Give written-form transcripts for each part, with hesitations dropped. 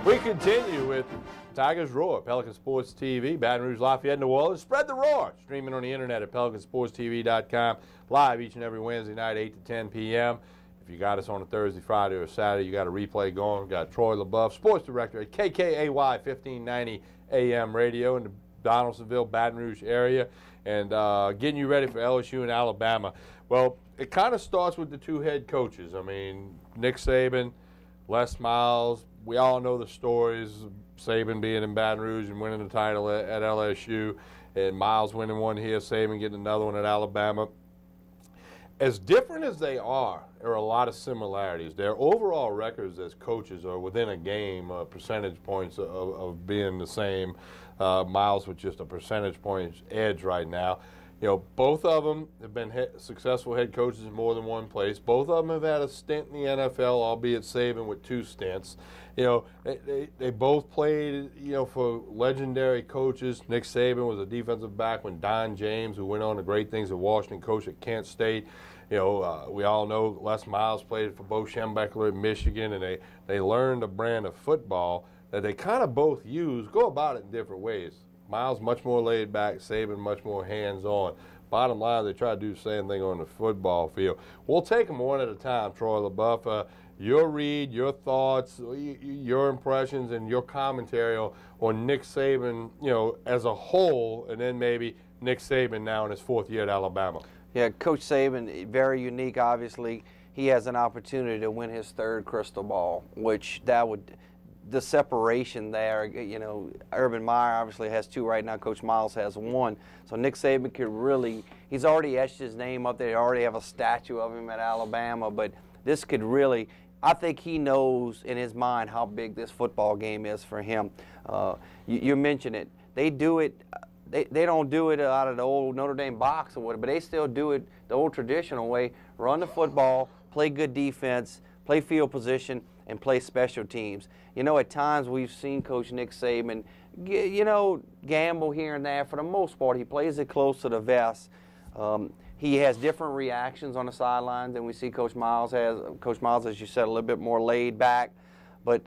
We continue with Tigers Roar, Pelican Sports TV, Baton Rouge, Lafayette, New Orleans. Spread the roar. Streaming on the internet at PelicanSportsTV.com. Live each and every Wednesday night, 8 to 10 p.m. If you got us on a Thursday, Friday, or Saturday, you got a replay going. We've got Troy LaBeouf, Sports Director at KKAY 1590 AM Radio in the Donaldsonville, Baton Rouge area, and getting you ready for LSU and Alabama. Well, it kind of starts with the two head coaches. I mean, Nick Saban, Les Miles. We all know the stories of Saban being in Baton Rouge and winning the title at LSU, and Miles winning one here, Saban getting another one at Alabama. As different as they are, there are a lot of similarities. Their overall records as coaches are within a game, percentage points of being the same. Miles with just a percentage points edge right now. You know, both of them have been successful head coaches in more than one place. Both of them have had a stint in the NFL, albeit Saban with 2 stints. You know, they both played, you know, for legendary coaches. Nick Saban was a defensive back when Don James, who went on to great things at Washington, coached at Kent State. You know, we all know Les Miles played for Bo Schembechler at Michigan, and they learned a brand of football that they kind of both use, go about it in different ways. Miles much more laid back, Saban much more hands-on. Bottom line, they try to do the same thing on the football field. We'll take them one at a time, Troy LaBeouf. Your read, your thoughts, your impressions, and your commentary on Nick Saban, you know, as a whole, and then maybe Nick Saban now in his 4th year at Alabama. Yeah, Coach Saban, very unique, obviously. He has an opportunity to win his 3rd crystal ball, which that would – the separation there, you know, Urban Meyer obviously has 2 right now. Coach Miles has 1. So Nick Saban could really, he's already etched his name up there. They already have a statue of him at Alabama. But this could really, I think he knows in his mind how big this football game is for him. You mentioned it. They do it, they don't do it out of the old Notre Dame box or whatever, but they still do it the old traditional way. Run the football, play good defense, play field position, and play special teams. You know, at times we've seen Coach Nick Saban, you know, gamble here and there. For the most part, he plays it close to the vest. He has different reactions on the sidelines than we see Coach Miles has. Coach Miles, as you said, a little bit more laid back. But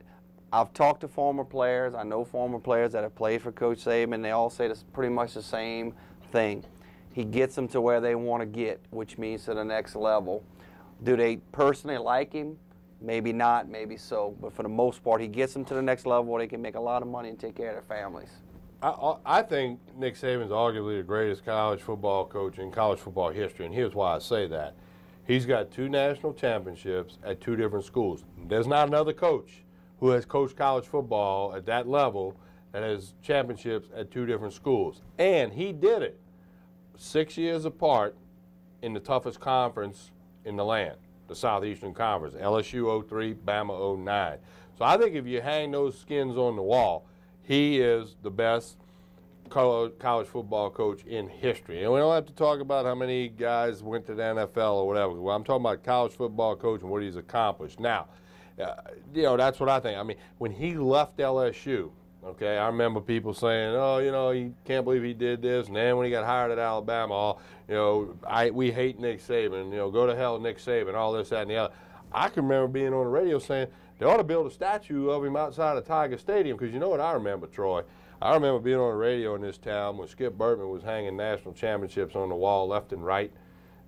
I've talked to former players. I know former players that have played for Coach Saban. They all say this pretty much the same thing. He gets them to where they want to get, which means to the next level. Do they personally like him? Maybe not, maybe so. But for the most part, he gets them to the next level where they can make a lot of money and take care of their families. I think Nick Saban's arguably the greatest college football coach in college football history, and here's why I say that. He's got 2 national championships at 2 different schools. There's not another coach who has coached college football at that level that has championships at 2 different schools. And he did it 6 years apart in the toughest conference in the land, the Southeastern Conference, LSU 03, Bama 09. So I think if you hang those skins on the wall, he is the best college football coach in history. And we don't have to talk about how many guys went to the NFL or whatever. Well, I'm talking about college football coach and what he's accomplished. Now, you know, that's what I think. I mean, when he left LSU, okay, I remember people saying, oh, you know, you can't believe he did this. And then when he got hired at Alabama, oh, you know, we hate Nick Saban. You know, go to hell, Nick Saban, all this, that, and the other. I can remember being on the radio saying they ought to build a statue of him outside of Tiger Stadium, because you know what I remember, Troy? I remember being on the radio in this town when Skip Bertman was hanging national championships on the wall left and right,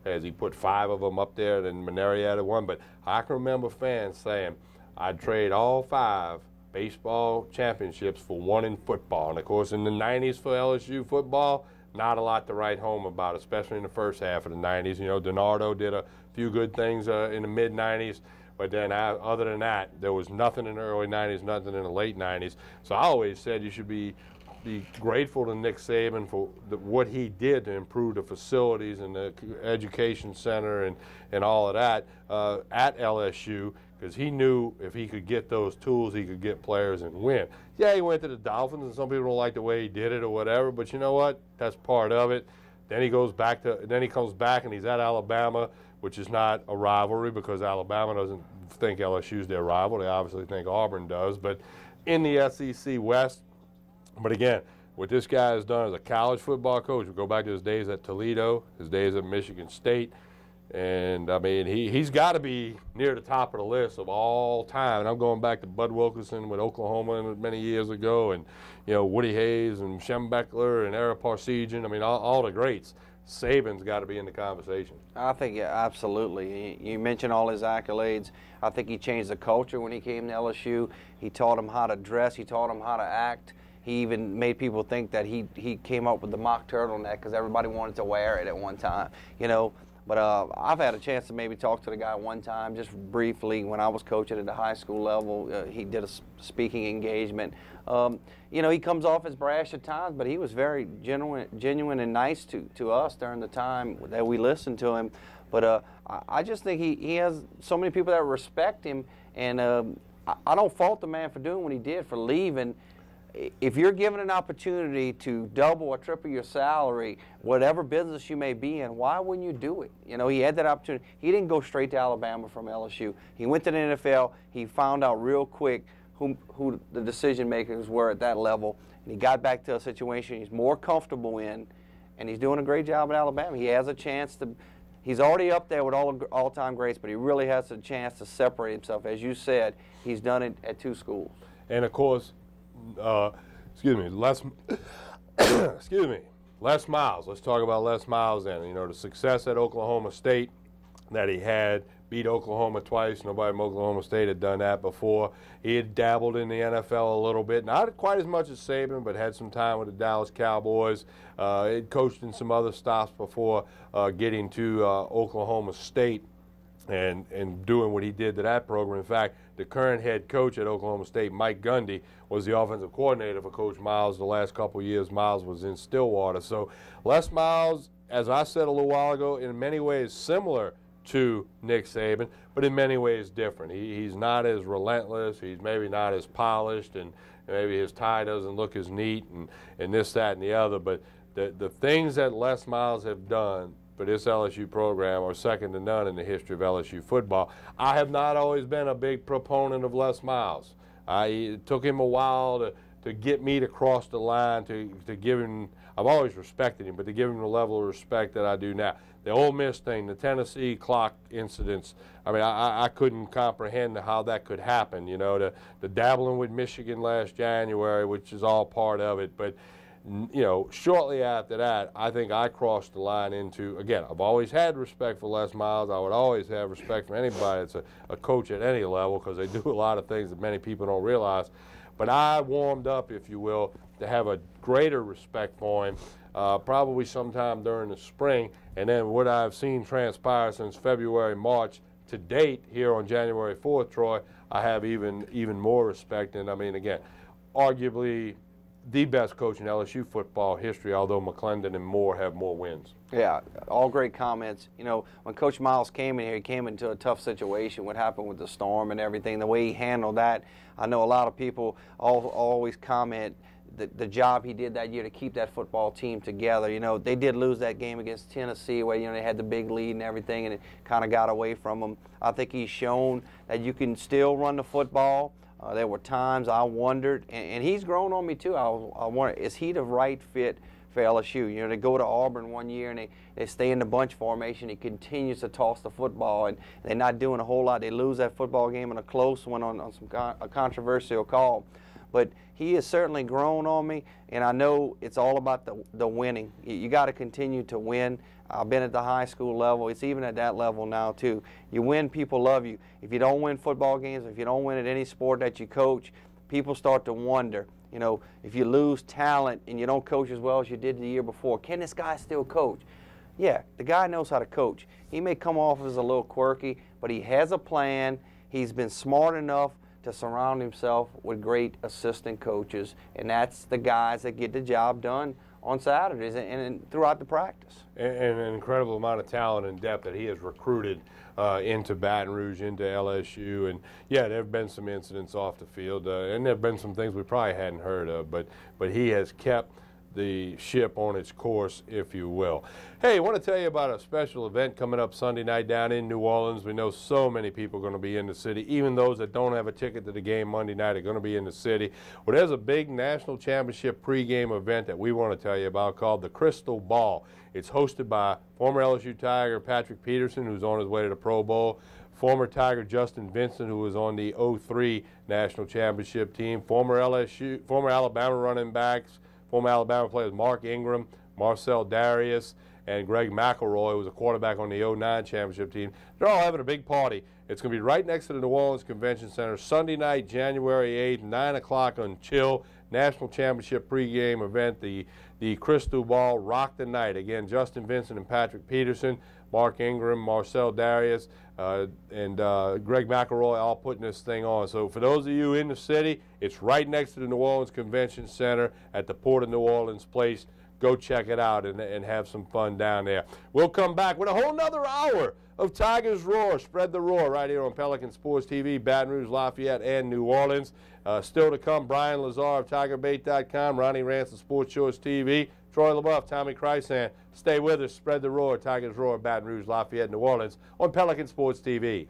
as he put 5 of them up there, then Maneri added 1. But I can remember fans saying, I'd trade all 5 baseball championships for 1 in football. And, of course, in the 90s for LSU football, not a lot to write home about, especially in the first half of the 90s. You know, DiNardo did a few good things in the mid-90s. But then other than that, there was nothing in the early 90s, nothing in the late 90s. So I always said you should be grateful to Nick Saban for what he did to improve the facilities and the education center and all of that at LSU, because he knew if he could get those tools, he could get players and win. Yeah, he went to the Dolphins, and some people don't like the way he did it or whatever, but you know what? That's part of it. Then he comes back and he's at Alabama, which is not a rivalry because Alabama doesn't think LSU's their rival. They obviously think Auburn does. But in the SEC West, but again, what this guy has done as a college football coach, we go back to his days at Toledo, his days at Michigan State, And I mean, he's got to be near the top of the list of all time. And I'm going back to Bud Wilkinson with Oklahoma many years ago, and Woody Hayes and Shem Beckler and Ara Parsegian. I mean, all the greats. Saban's got to be in the conversation. I think, yeah, absolutely. You mentioned all his accolades. I think he changed the culture when he came to LSU. He taught them how to dress. He taught them how to act. He even made people think that he came up with the mock turtleneck because everybody wanted to wear it at one time, But I've had a chance to maybe talk to the guy one time, just briefly, when I was coaching at the high school level. He did a speaking engagement. He comes off as brash at times, but he was very genuine and nice to us during the time that we listened to him. But I just think he has so many people that respect him, and I don't fault the man for doing what he did, for leaving. If you're given an opportunity to double or triple your salary, whatever business you may be in, why wouldn't you do it? He had that opportunity. He didn't go straight to Alabama from LSU. He went to the NFL. He found out real quick who the decision makers were at that level, and he got back to a situation he's more comfortable in, and he's doing a great job at Alabama. He has a chance to. He's already up there with all-time greats, but he really has a chance to separate himself. As you said, he's done it at 2 schools. And of course, Les Miles. Let's talk about Les Miles then. The success at Oklahoma State that he had, beat Oklahoma twice. Nobody from Oklahoma State had done that before. He had dabbled in the NFL a little bit, not quite as much as Saban, but had some time with the Dallas Cowboys. He'd coached in some other stops before getting to Oklahoma State and doing what he did to that program. In fact, the current head coach at Oklahoma State, Mike Gundy, was the offensive coordinator for Coach Miles the last couple of years. Miles was in Stillwater. So Les Miles, as I said a little while ago, in many ways similar to Nick Saban, but in many ways different. He's not as relentless. He's maybe not as polished, and maybe his tie doesn't look as neat and this, that, and the other. But the things that Les Miles have done for this LSU program are second to none in the history of LSU football. I have not always been a big proponent of Les Miles. It took him a while to get me to cross the line, to give him – I've always respected him, but to give him the level of respect that I do now. The Ole Miss thing, the Tennessee clock incidents, I mean, I couldn't comprehend how that could happen, the dabbling with Michigan last January, which is all part of it. But shortly after that, I think I crossed the line into, again, I've always had respect for Les Miles. I would always have respect for anybody that's a coach at any level, because they do a lot of things that many people don't realize. But I warmed up, if you will, to have a greater respect for him probably sometime during the spring. And then what I've seen transpire since February, March to date here on January 4th, Troy, I have even more respect. And, I mean, again, arguably the best coach in LSU football history, although McClendon and Moore have more wins. Yeah, all great comments. When Coach Miles came in here, he came into a tough situation. What happened with the storm and everything, the way he handled that, I know a lot of people always comment the job he did that year to keep that football team together. They did lose that game against Tennessee where, they had the big lead and everything, and it kind of got away from them. I think he's shown that you can still run the football. There were times I wondered, and he's grown on me too. I wonder, is he the right fit for LSU? They go to Auburn one year and they stay in the bunch formation. He continues to toss the football, and they're not doing a whole lot. They lose that football game in a close one on a controversial call. But he has certainly grown on me, and I know it's all about the winning. You got to continue to win. I've been at the high school level. It's even at that level now, too. You win, people love you. If you don't win football games, if you don't win at any sport that you coach, people start to wonder. If you lose talent and you don't coach as well as you did the year before, can this guy still coach? Yeah, the guy knows how to coach. He may come off as a little quirky, but he has a plan. He's been smart enough to surround himself with great assistant coaches, and that's the guys that get the job done on Saturdays and throughout the practice. And an incredible amount of talent and depth that he has recruited into Baton Rouge, into LSU. And, yeah, there have been some incidents off the field, and there have been some things we probably hadn't heard of, but he has kept the ship on its course, if you will. Hey, I want to tell you about a special event coming up Sunday night down in New Orleans. We know so many people are going to be in the city. Even those that don't have a ticket to the game Monday night are going to be in the city. Well, there's a big national championship pregame event that we want to tell you about called the Crystal Ball. It's hosted by former LSU Tiger Patrick Peterson, who's on his way to the Pro Bowl, former Tiger Justin Vincent, who was on the '03 national championship team, former Alabama running backs, former Alabama players Mark Ingram, Marcel Darius, and Greg McElroy, who was a quarterback on the '09 championship team. They're all having a big party. It's going to be right next to the New Orleans Convention Center, Sunday night, January 8th, 9 o'clock on Chill. National Championship pregame event, the Crystal Ball Rock the Night. Again, Justin Vincent and Patrick Peterson, Mark Ingram, Marcel Darius, and Greg McElroy all putting this thing on. So for those of you in the city, it's right next to the New Orleans Convention Center at the Port of New Orleans Place. Go check it out and have some fun down there. We'll come back with a whole nother hour of Tigers Roar. Spread the roar right here on Pelican Sports TV, Baton Rouge, Lafayette, and New Orleans. Still to come, Brian Lazar of TigerBait.com, Ronnie Rance of Sports Shores TV, Troy LaBeouf, Tommy Chrysan. Stay with us. Spread the roar. Tigers Roar, Baton Rouge, Lafayette, New Orleans on Pelican Sports TV.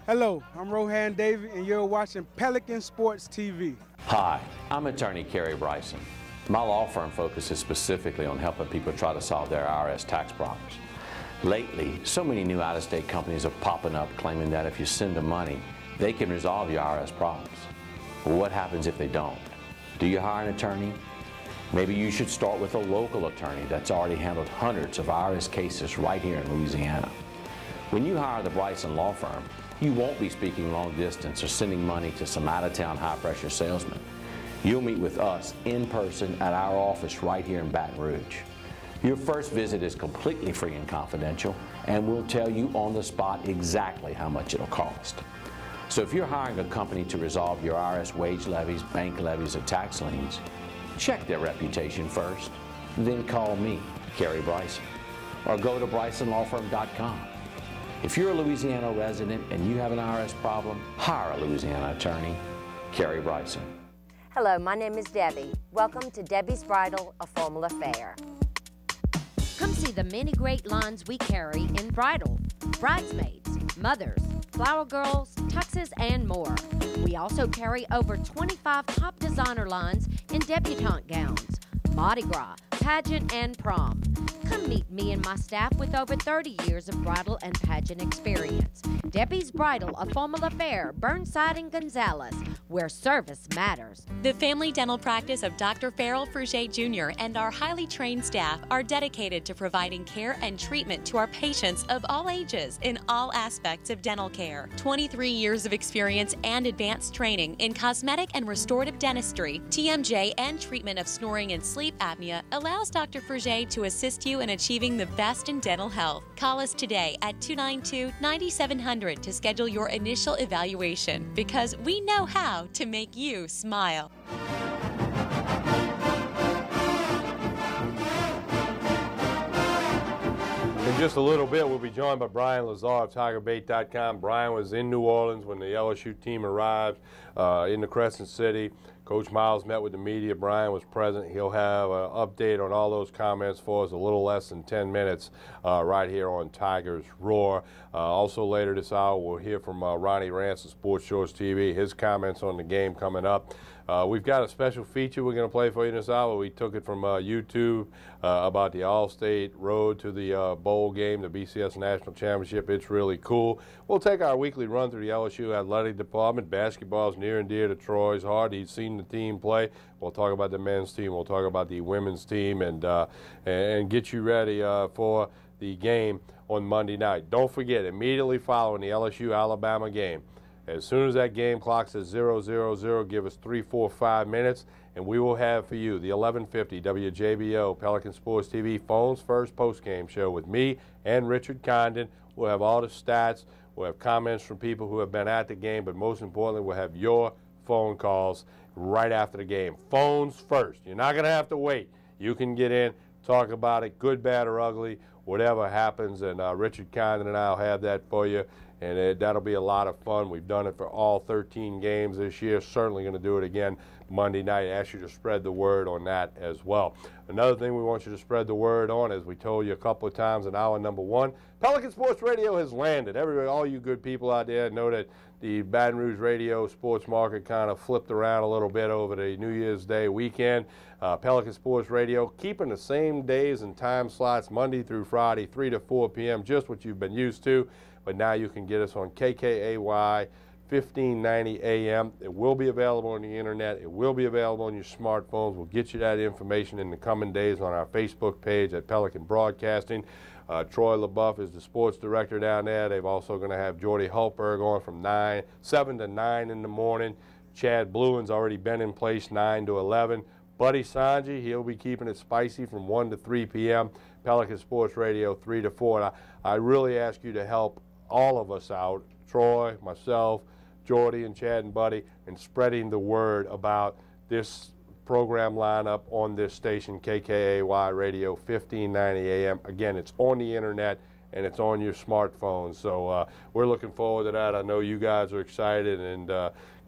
Hello, I'm Rohan Davey, and you're watching Pelican Sports TV. Hi, I'm attorney Kerry Bryson. My law firm focuses specifically on helping people try to solve their IRS tax problems. Lately, so many new out-of-state companies are popping up claiming that if you send them money, they can resolve your IRS problems. Well, what happens if they don't? Do you hire an attorney? Maybe you should start with a local attorney that's already handled hundreds of IRS cases right here in Louisiana. When you hire the Bryson Law Firm, you won't be speaking long distance or sending money to some out-of-town high-pressure salesman. You'll meet with us in person at our office right here in Baton Rouge. Your first visit is completely free and confidential, and we'll tell you on the spot exactly how much it'll cost. So if you're hiring a company to resolve your IRS wage levies, bank levies, or tax liens, check their reputation first, then call me, Kerry Bryson, or go to BrysonLawFirm.com. If you're a Louisiana resident and you have an IRS problem, hire a Louisiana attorney, Kerry Bryson. Hello, my name is Debbie. Welcome to Debbie's Bridal, a formal affair. Come see the many great lines we carry in bridal, bridesmaids, mothers, flower girls, tuxes, and more. We also carry over 25 top designer lines in debutante gowns, Mardi Gras, pageant, and prom. Come meet me and my staff with over 30 years of bridal and pageant experience. Debbie's Bridal, a formal affair, Burnside and Gonzales, where service matters. The family dental practice of Dr. Farrell Fruget Jr. and our highly trained staff are dedicated to providing care and treatment to our patients of all ages in all aspects of dental care. 23 years of experience and advanced training in cosmetic and restorative dentistry, TMJ, and treatment of snoring and sleep apnea allows Dr. Fruget to assist you in achieving the best in dental health. Call us today at 292-9700 to schedule your initial evaluation, because we know how to make you smile. In just a little bit, we'll be joined by Brian Lazar of TigerBait.com. Brian was in New Orleans when the LSU team arrived in the Crescent City. Coach Miles met with the media. Brian was present. He'll have an update on all those comments for us a little less than 10 minutes right here on Tigers Roar. Also later this hour, we'll hear from Ronnie Rance of Sports Shores TV, his comments on the game coming up. We've got a special feature we're going to play for you this hour. We took it from YouTube about the All-State Road to the bowl game, the BCS National Championship. It's really cool. We'll take our weekly run through the LSU athletic department. Basketball is near and dear to Troy's heart. He's seen the team play. We'll talk about the men's team. We'll talk about the women's team and get you ready for the game on Monday night. Don't forget, immediately following the LSU-Alabama game, as soon as that game clock says 0-0-0, give us 3, 4, 5 minutes, and we will have for you the 1150 WJBO Pelican Sports TV Phones First Postgame Show with me and Richard Condon. We'll have all the stats. We'll have comments from people who have been at the game, but most importantly, we'll have your phone calls right after the game. Phones first. You're not going to have to wait. You can get in, talk about it, good, bad, or ugly, whatever happens, and Richard Condon and I will have that for you. and that'll be a lot of fun. We've done it for all 13 games this year. Certainly going to do it again Monday night. I ask you to spread the word on that as well. Another thing we want you to spread the word on, as we told you a couple of times in hour number one, Pelican Sports Radio has landed. Everybody, all you good people out there know that the Baton Rouge radio sports market kind of flipped around a little bit over the New Year's Day weekend. Pelican Sports Radio keeping the same days and time slots Monday through Friday, 3 to 4 p.m., just what you've been used to. But now you can get us on KKAY 1590 AM. It will be available on the internet. It will be available on your smartphones. We'll get you that information in the coming days on our Facebook page at Pelican Broadcasting. Troy LaBeouf is the sports director down there. They've also going to have Jordy Hultberg on from 7 to 9 in the morning. Chad Bluen's already been in place 9 to 11. Buddy Sanji, he'll be keeping it spicy from 1 to 3 p.m. Pelican Sports Radio 3 to 4. And I really ask you to help all of us out, Troy, myself, Jordy, and Chad and Buddy, in spreading the word about this program lineup on this station, KKAY Radio 1590 AM. Again, it's on the internet and it's on your smartphone. So we're looking forward to that. I know you guys are excited and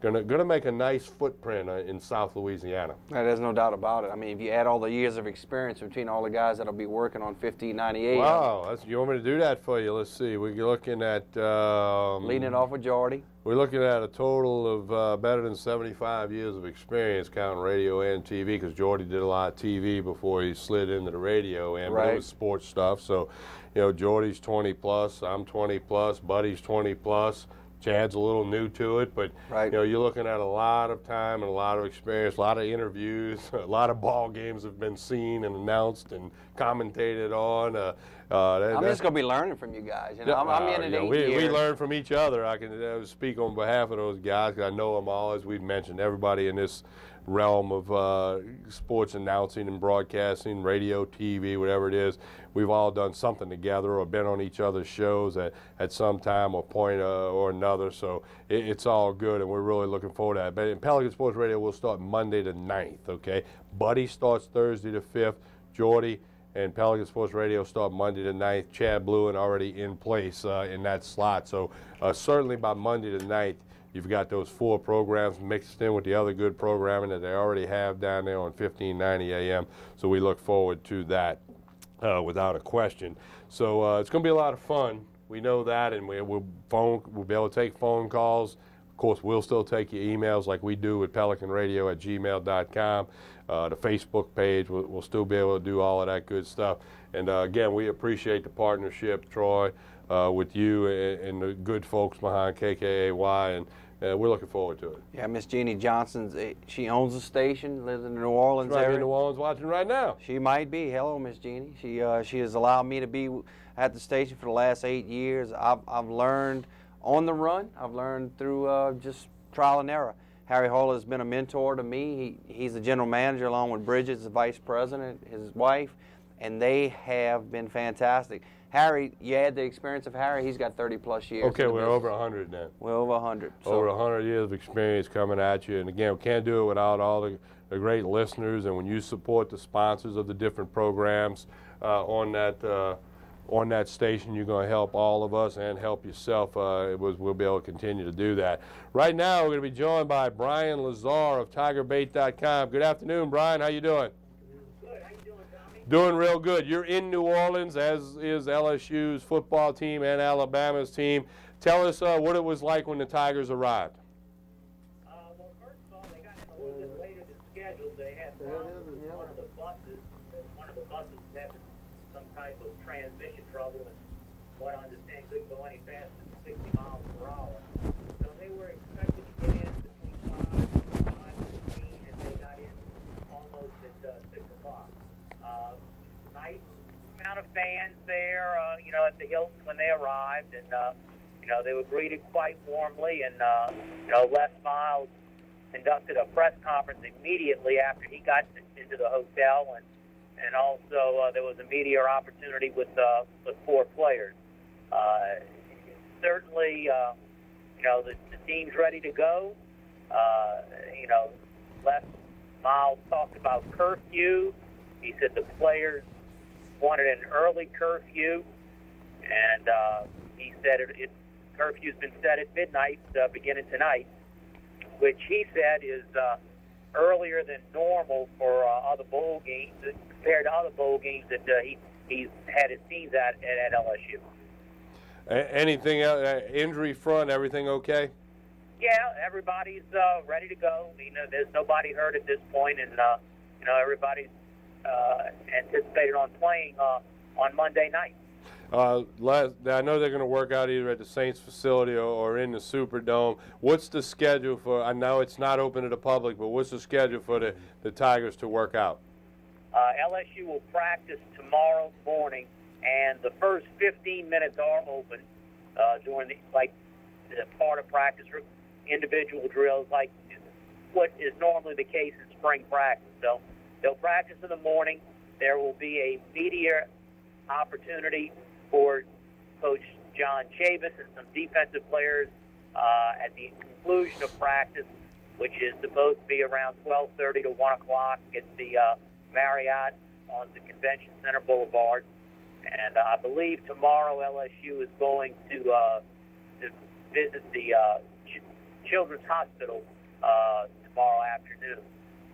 gonna make a nice footprint in South Louisiana. There's no doubt about it. I mean, if you add all the years of experience between all the guys that'll be working on 1598. Wow, you want me to do that for you? Let's see. We're looking at leading off with Jordy. We're looking at a total of better than 75 years of experience counting radio and TV, because Jordy did a lot of TV before he slid into the radio, and right. It was sports stuff. So, you know, Jordy's 20 plus, I'm 20 plus, Buddy's 20 plus. Chad's a little new to it, but right. You know, you're looking at a lot of time and a lot of experience, a lot of interviews, a lot of ball games have been seen and announced and commentated on. I'm just going to be learning from you guys. You know, I'm in it 8 years. We learn from each other. I can speak on behalf of those guys because I know them all. As we've mentioned, everybody in this realm of sports announcing and broadcasting, radio, TV, whatever it is, we've all done something together or been on each other's shows at some time or point or another. So it's all good, and we're really looking forward to that. But in Pelican Sports Radio, we'll start Monday the 9th, okay? Buddy starts Thursday the 5th. Jordy and Pelican Sports Radio start Monday the 9th. Chad Bluen already in place in that slot. So certainly by Monday the 9th, you've got those 4 programs mixed in with the other good programming that they already have down there on 1590 AM. So we look forward to that without a question. So it's going to be a lot of fun. We know that, and we'll be able to take phone calls. Of course, we'll still take your emails like we do with pelicanradio@gmail.com. The Facebook page, we'll still be able to do all of that good stuff. And again, we appreciate the partnership, Troy, with you and the good folks behind KKAY, and we're looking forward to it. Yeah, Miss Jeannie Johnson, she owns the station, lives in the New Orleans area. area. In New Orleans watching right now. She might be. Hello, Miss Jeannie. She has allowed me to be at the station for the last 8 years. I've learned on the run. I've learned through just trial and error. Harry Hall has been a mentor to me. He's the general manager along with Bridget, the vice president, his wife, and they have been fantastic. Harry, you add the experience of Harry, he's got 30-plus years. Okay, we're over 100 now. We're over 100. So. Over 100 years of experience coming at you. And again, we can't do it without all the great listeners. And when you support the sponsors of the different programs on that station, you're going to help all of us and help yourself. We'll be able to continue to do that. Right now, we're going to be joined by Brian Lazar of TigerBait.com. Good afternoon, Brian. How you doing? Doing real good. You're in New Orleans, as is LSU's football team and Alabama's team. Tell us what it was like when the Tigers arrived. Well, first of all, they got in a little bit later than scheduled. They had problems with one of the buses. One of the buses had some type of transmission trouble, and what I understand couldn't go any faster than 60 miles per hour. So they were expected to get in between 5 and 5:15, and they got in almost at 6 o'clock. Nice amount of fans there, at the Hilton when they arrived, and they were greeted quite warmly. And Les Miles conducted a press conference immediately after he got into the hotel, and also there was a media opportunity with 4 players. Certainly, the team's ready to go. Les Miles talked about curfew. He said the players wanted an early curfew, and he said curfew's been set at midnight beginning tonight, which he said is earlier than normal for other bowl games, compared to other bowl games that he's had his teams at LSU. Anything else, injury front, everything okay? Yeah, everybody's ready to go. I mean, there's nobody hurt at this point, and everybody's anticipated on playing on Monday night. I know they're going to work out either at the Saints facility or in the Superdome. What's the schedule for? I know it's not open to the public, but what's the schedule for the Tigers to work out? LSU will practice tomorrow morning, and the first 15 minutes are open during the part of practice, individual drills, like what is normally the case in spring practice. So they'll practice in the morning. There will be a media opportunity for Coach John Chavis and some defensive players at the conclusion of practice, which is supposed to be around 12:30 to 1 o'clock at the Marriott on the Convention Center Boulevard. And I believe tomorrow LSU is going to visit the Children's Hospital tomorrow afternoon.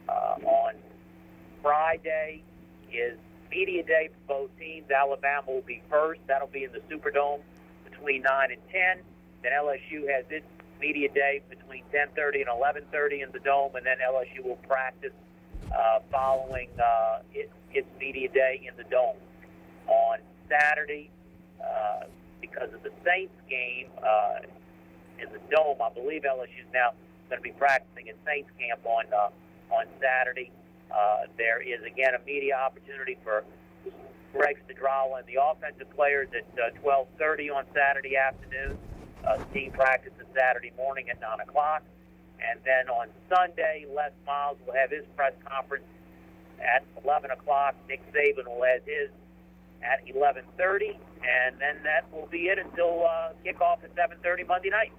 On Friday is media day for both teams. Alabama will be first. That'll be in the Superdome between 9 and 10. Then LSU has its media day between 10:30 and 11:30 in the Dome, and then LSU will practice following its media day in the Dome. On Saturday, because of the Saints game in the Dome, I believe LSU is now going to be practicing in Saints camp on Saturday. There is, again, a media opportunity for Greg Stedrala and the offensive players at 12:30 on Saturday afternoon. The team practices Saturday morning at 9 o'clock. And then on Sunday, Les Miles will have his press conference at 11 o'clock. Nick Saban will have his at 11:30. And then that will be it until kickoff at 7:30 Monday night.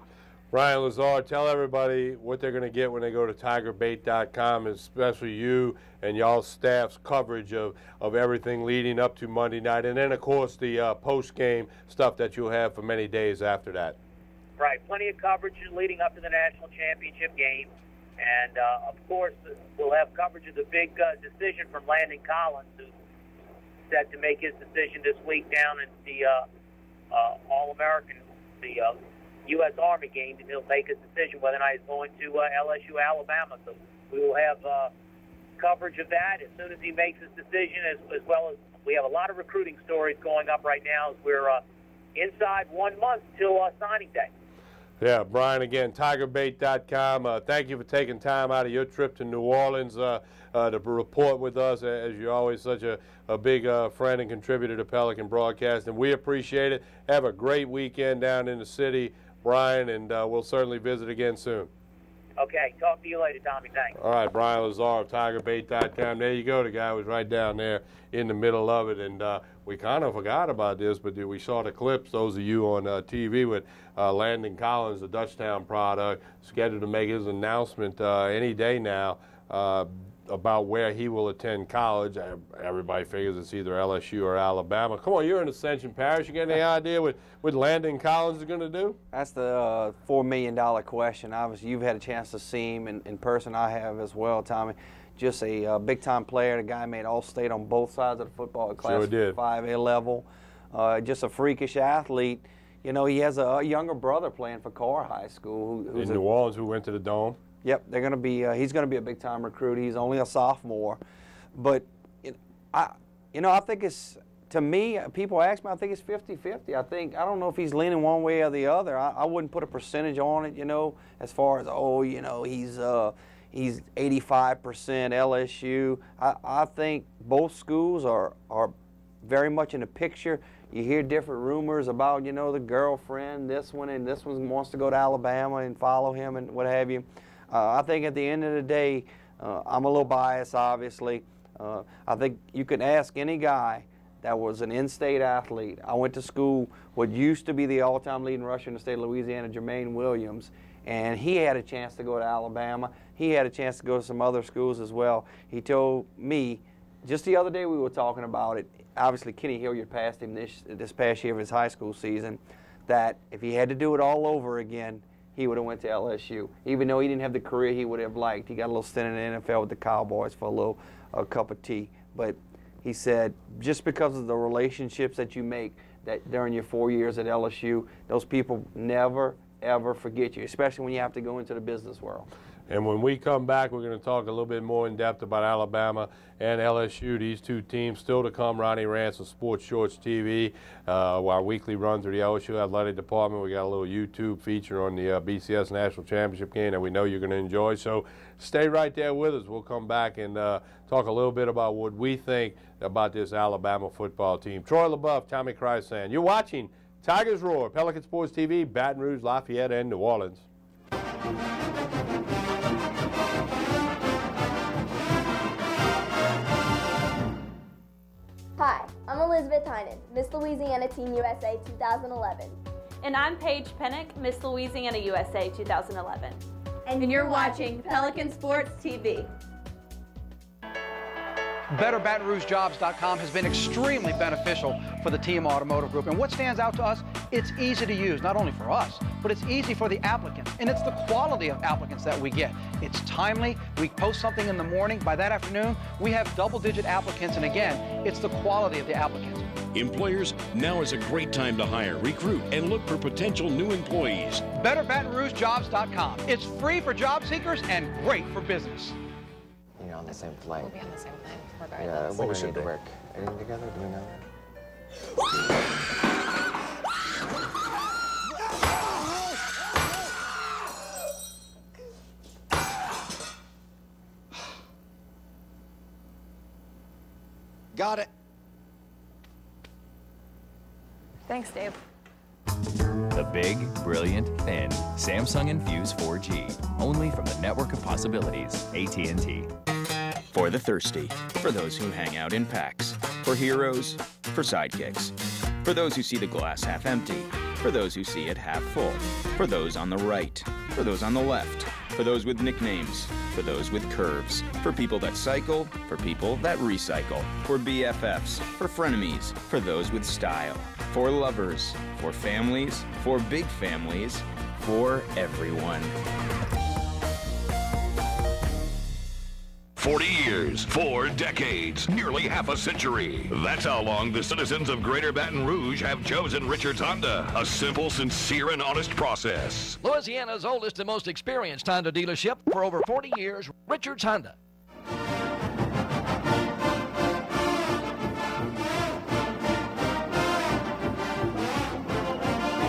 Brian Lazar, tell everybody what they're going to get when they go to TigerBait.com, especially you and y'all's staff's coverage of everything leading up to Monday night, and then, of course, the post-game stuff that you'll have for many days after that. Right, plenty of coverage leading up to the national championship game. And, of course, we'll have coverage of the big decision from Landon Collins, who's set to make his decision this week down in the All-American, the U.S. Army game, and he'll make his decision whether or not he's going to LSU-Alabama. So we will have coverage of that as soon as he makes his decision, as well as we have a lot of recruiting stories going up right now as we're inside 1 month till signing day. Yeah, Brian, again, TigerBait.com. Thank you for taking time out of your trip to New Orleans to report with us, as you're always such a big friend and contributor to Pelican Broadcasting. We appreciate it. Have a great weekend down in the city, Brian, and we'll certainly visit again soon. Okay, talk to you later, Tommy. Thanks. All right, Brian Lazar of TigerBait.com. There you go. The guy was right down there in the middle of it, and we kind of forgot about this, but we saw the clips, those of you on TV, with Landon Collins, the Dutchtown product, scheduled to make his announcement any day now about where he will attend college. Everybody figures it's either LSU or Alabama. Come on, you're in Ascension Parish. You got any idea what Landon Collins is going to do? That's the $4 million question. Obviously, you've had a chance to see him in person. I have as well, Tommy. Just a big-time player. The guy made All-State on both sides of the football at Class 5A level. Just a freakish athlete. You know, he has a younger brother playing for Carr High School. In New Orleans, who went to the Dome. Yep, they're going to be. He's going to be a big-time recruit. He's only a sophomore, but I think it's, to me, people ask me, I think it's 50-50. I don't know if he's leaning one way or the other. I wouldn't put a percentage on it, as far as he's 85% LSU. I think both schools are very much in the picture. You hear different rumors about, the girlfriend, this one, and this one wants to go to Alabama and follow him and what have you. I think at the end of the day, I'm a little biased, obviously. I think you can ask any guy that was an in-state athlete. I went to school, what used to be the all-time leading rusher in the state of Louisiana, Jermaine Williams, and he had a chance to go to Alabama. He had a chance to go to some other schools as well. He told me, just the other day we were talking about it, obviously Kenny Hilliard passed him this past year of his high school season, that if he had to do it all over again, he would have went to LSU. Even though he didn't have the career he would have liked. He got a little stint in the NFL with the Cowboys for a cup of tea. But he said just because of the relationships that you make that during your 4 years at LSU, those people never, ever forget you, especially when you have to go into the business world. And when we come back, we're going to talk a little bit more in depth about Alabama and LSU. These two teams still to come. Ronnie Rance of Sports Shorts TV, our weekly run through the LSU Athletic Department. We got a little YouTube feature on the BCS National Championship game that we know you're going to enjoy. So stay right there with us. We'll come back and talk a little bit about what we think about this Alabama football team. Troy LaBeouf, Tommy Krysan. You're watching Tigers Roar, Pelican Sports TV, Baton Rouge, Lafayette, and New Orleans. Hi, I'm Elizabeth Heinen, Miss Louisiana Team USA 2011. And I'm Paige Pennick, Miss Louisiana USA 2011. And you're watching Pelican Sports TV. BetterBatonRougeJobs.com has been extremely beneficial for the Team Automotive Group. And what stands out to us, it's easy to use, not only for us, but it's easy for the applicants. And it's the quality of applicants that we get. It's timely. We post something in the morning. By that afternoon, we have double-digit applicants. And again, it's the quality of the applicants. Employers, now is a great time to hire, recruit, and look for potential new employees. BetterBatonRougeJobs.com. It's free for job seekers and great for business. You're on the same flight. We'll be on the same plane. Yeah, what we should work. Anything together? Do we know that? Got it. Thanks, Dave. The big, brilliant, thin Samsung Infuse 4G. Only from the network of possibilities, AT&T. For the thirsty, for those who hang out in packs, for heroes, for sidekicks, for those who see the glass half empty, for those who see it half full, for those on the right, for those on the left, for those with nicknames, for those with curves, for people that cycle, for people that recycle, for BFFs, for frenemies, for those with style, for lovers, for families, for big families, for everyone. 40 years, 4 decades, nearly half a century. That's how long the citizens of Greater Baton Rouge have chosen Richards Honda. A simple, sincere, and honest process. Louisiana's oldest and most experienced Honda dealership for over 40 years, Richards Honda.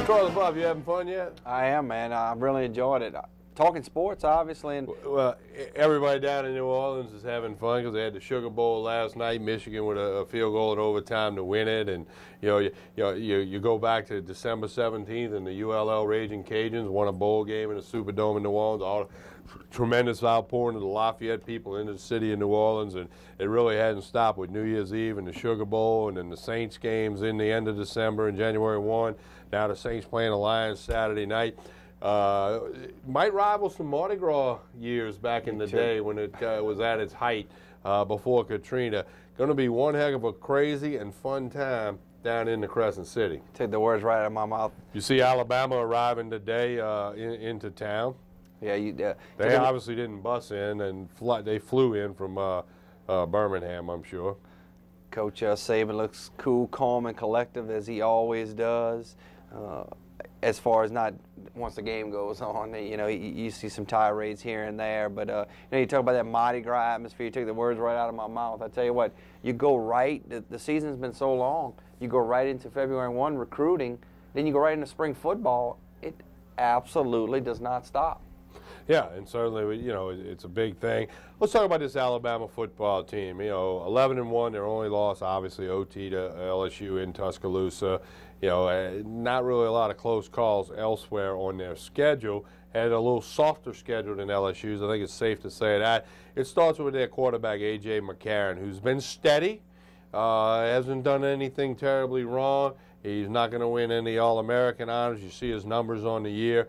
Troy LaBeouf, you having fun yet? I am, man. I really enjoyed it. Talking sports, obviously. And well, everybody down in New Orleans is having fun because they had the Sugar Bowl last night. Michigan with a field goal in overtime to win it, and you go back to December 17th, and the ULL Raging Cajuns won a bowl game in the Superdome in New Orleans. All tremendous outpouring of the Lafayette people into the city of New Orleans, and it really hadn't stopped with New Year's Eve and the Sugar Bowl, and then the Saints games in the end of December and January 1. Now the Saints playing the Lions Saturday night. Might rival some Mardi Gras years back in the day when it was at its height before Katrina. Going to be one heck of a crazy and fun time down in the Crescent City. Take the words right out of my mouth. You see Alabama arriving today into town. Yeah, they obviously didn't bus in, and they flew in from Birmingham, I'm sure. Coach Saban looks cool, calm, and collective as he always does. As far as not once the game goes on, you see some tirades here and there. But you talk about that Mardi Gras atmosphere. You take the words right out of my mouth. I tell you what, you go right. The season's been so long. You go right into February 1 recruiting, then you go right into spring football. It absolutely does not stop. Yeah, and certainly, it's a big thing. Let's talk about this Alabama football team. 11-1, their only loss, obviously, OT to LSU in Tuscaloosa. Not really a lot of close calls elsewhere on their schedule. Had a little softer schedule than LSU's. I think it's safe to say that. It starts with their quarterback, A.J. McCarron, who's been steady, hasn't done anything terribly wrong. He's not going to win any All-American honors. You see his numbers on the year,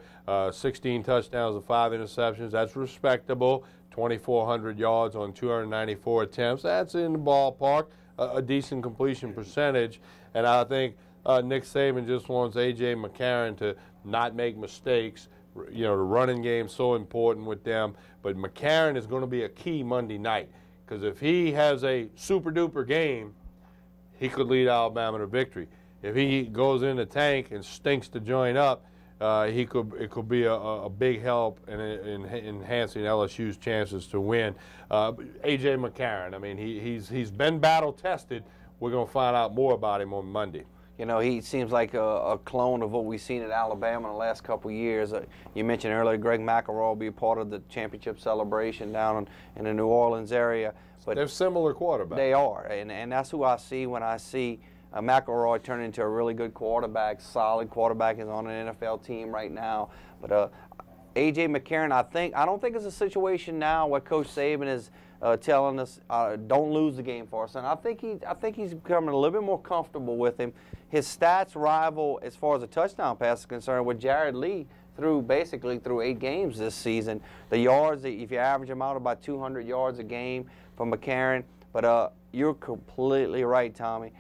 16 touchdowns and 5 interceptions. That's respectable. 2,400 yards on 294 attempts. That's in the ballpark, a decent completion percentage. And I think Nick Saban just wants A.J. McCarron to not make mistakes. You know, the running game's so important with them. But McCarron is going to be a key Monday night, because if he has a super-duper game, he could lead Alabama to victory. If he goes in the tank and stinks the joint up, it could be a big help in enhancing LSU's chances to win. A.J. McCarron, I mean, he's been battle-tested. We're going to find out more about him on Monday. You know, he seems like a clone of what we've seen at Alabama in the last couple of years. You mentioned earlier Greg McElroy will be a part of the championship celebration down in the New Orleans area. But they're similar quarterbacks. They are, and that's who I see when I see McElroy turn into a really good quarterback, solid quarterback. Is on an NFL team right now. But A.J. McCarron, I don't think it's a situation now where Coach Saban is telling us don't lose the game for us. And I think he's becoming a little bit more comfortable with him. His stats rival, as far as a touchdown pass is concerned, with Jared Lee basically through 8 games this season. The yards, if you average them out, about 200 yards a game from McCarron. But you're completely right, Tommy.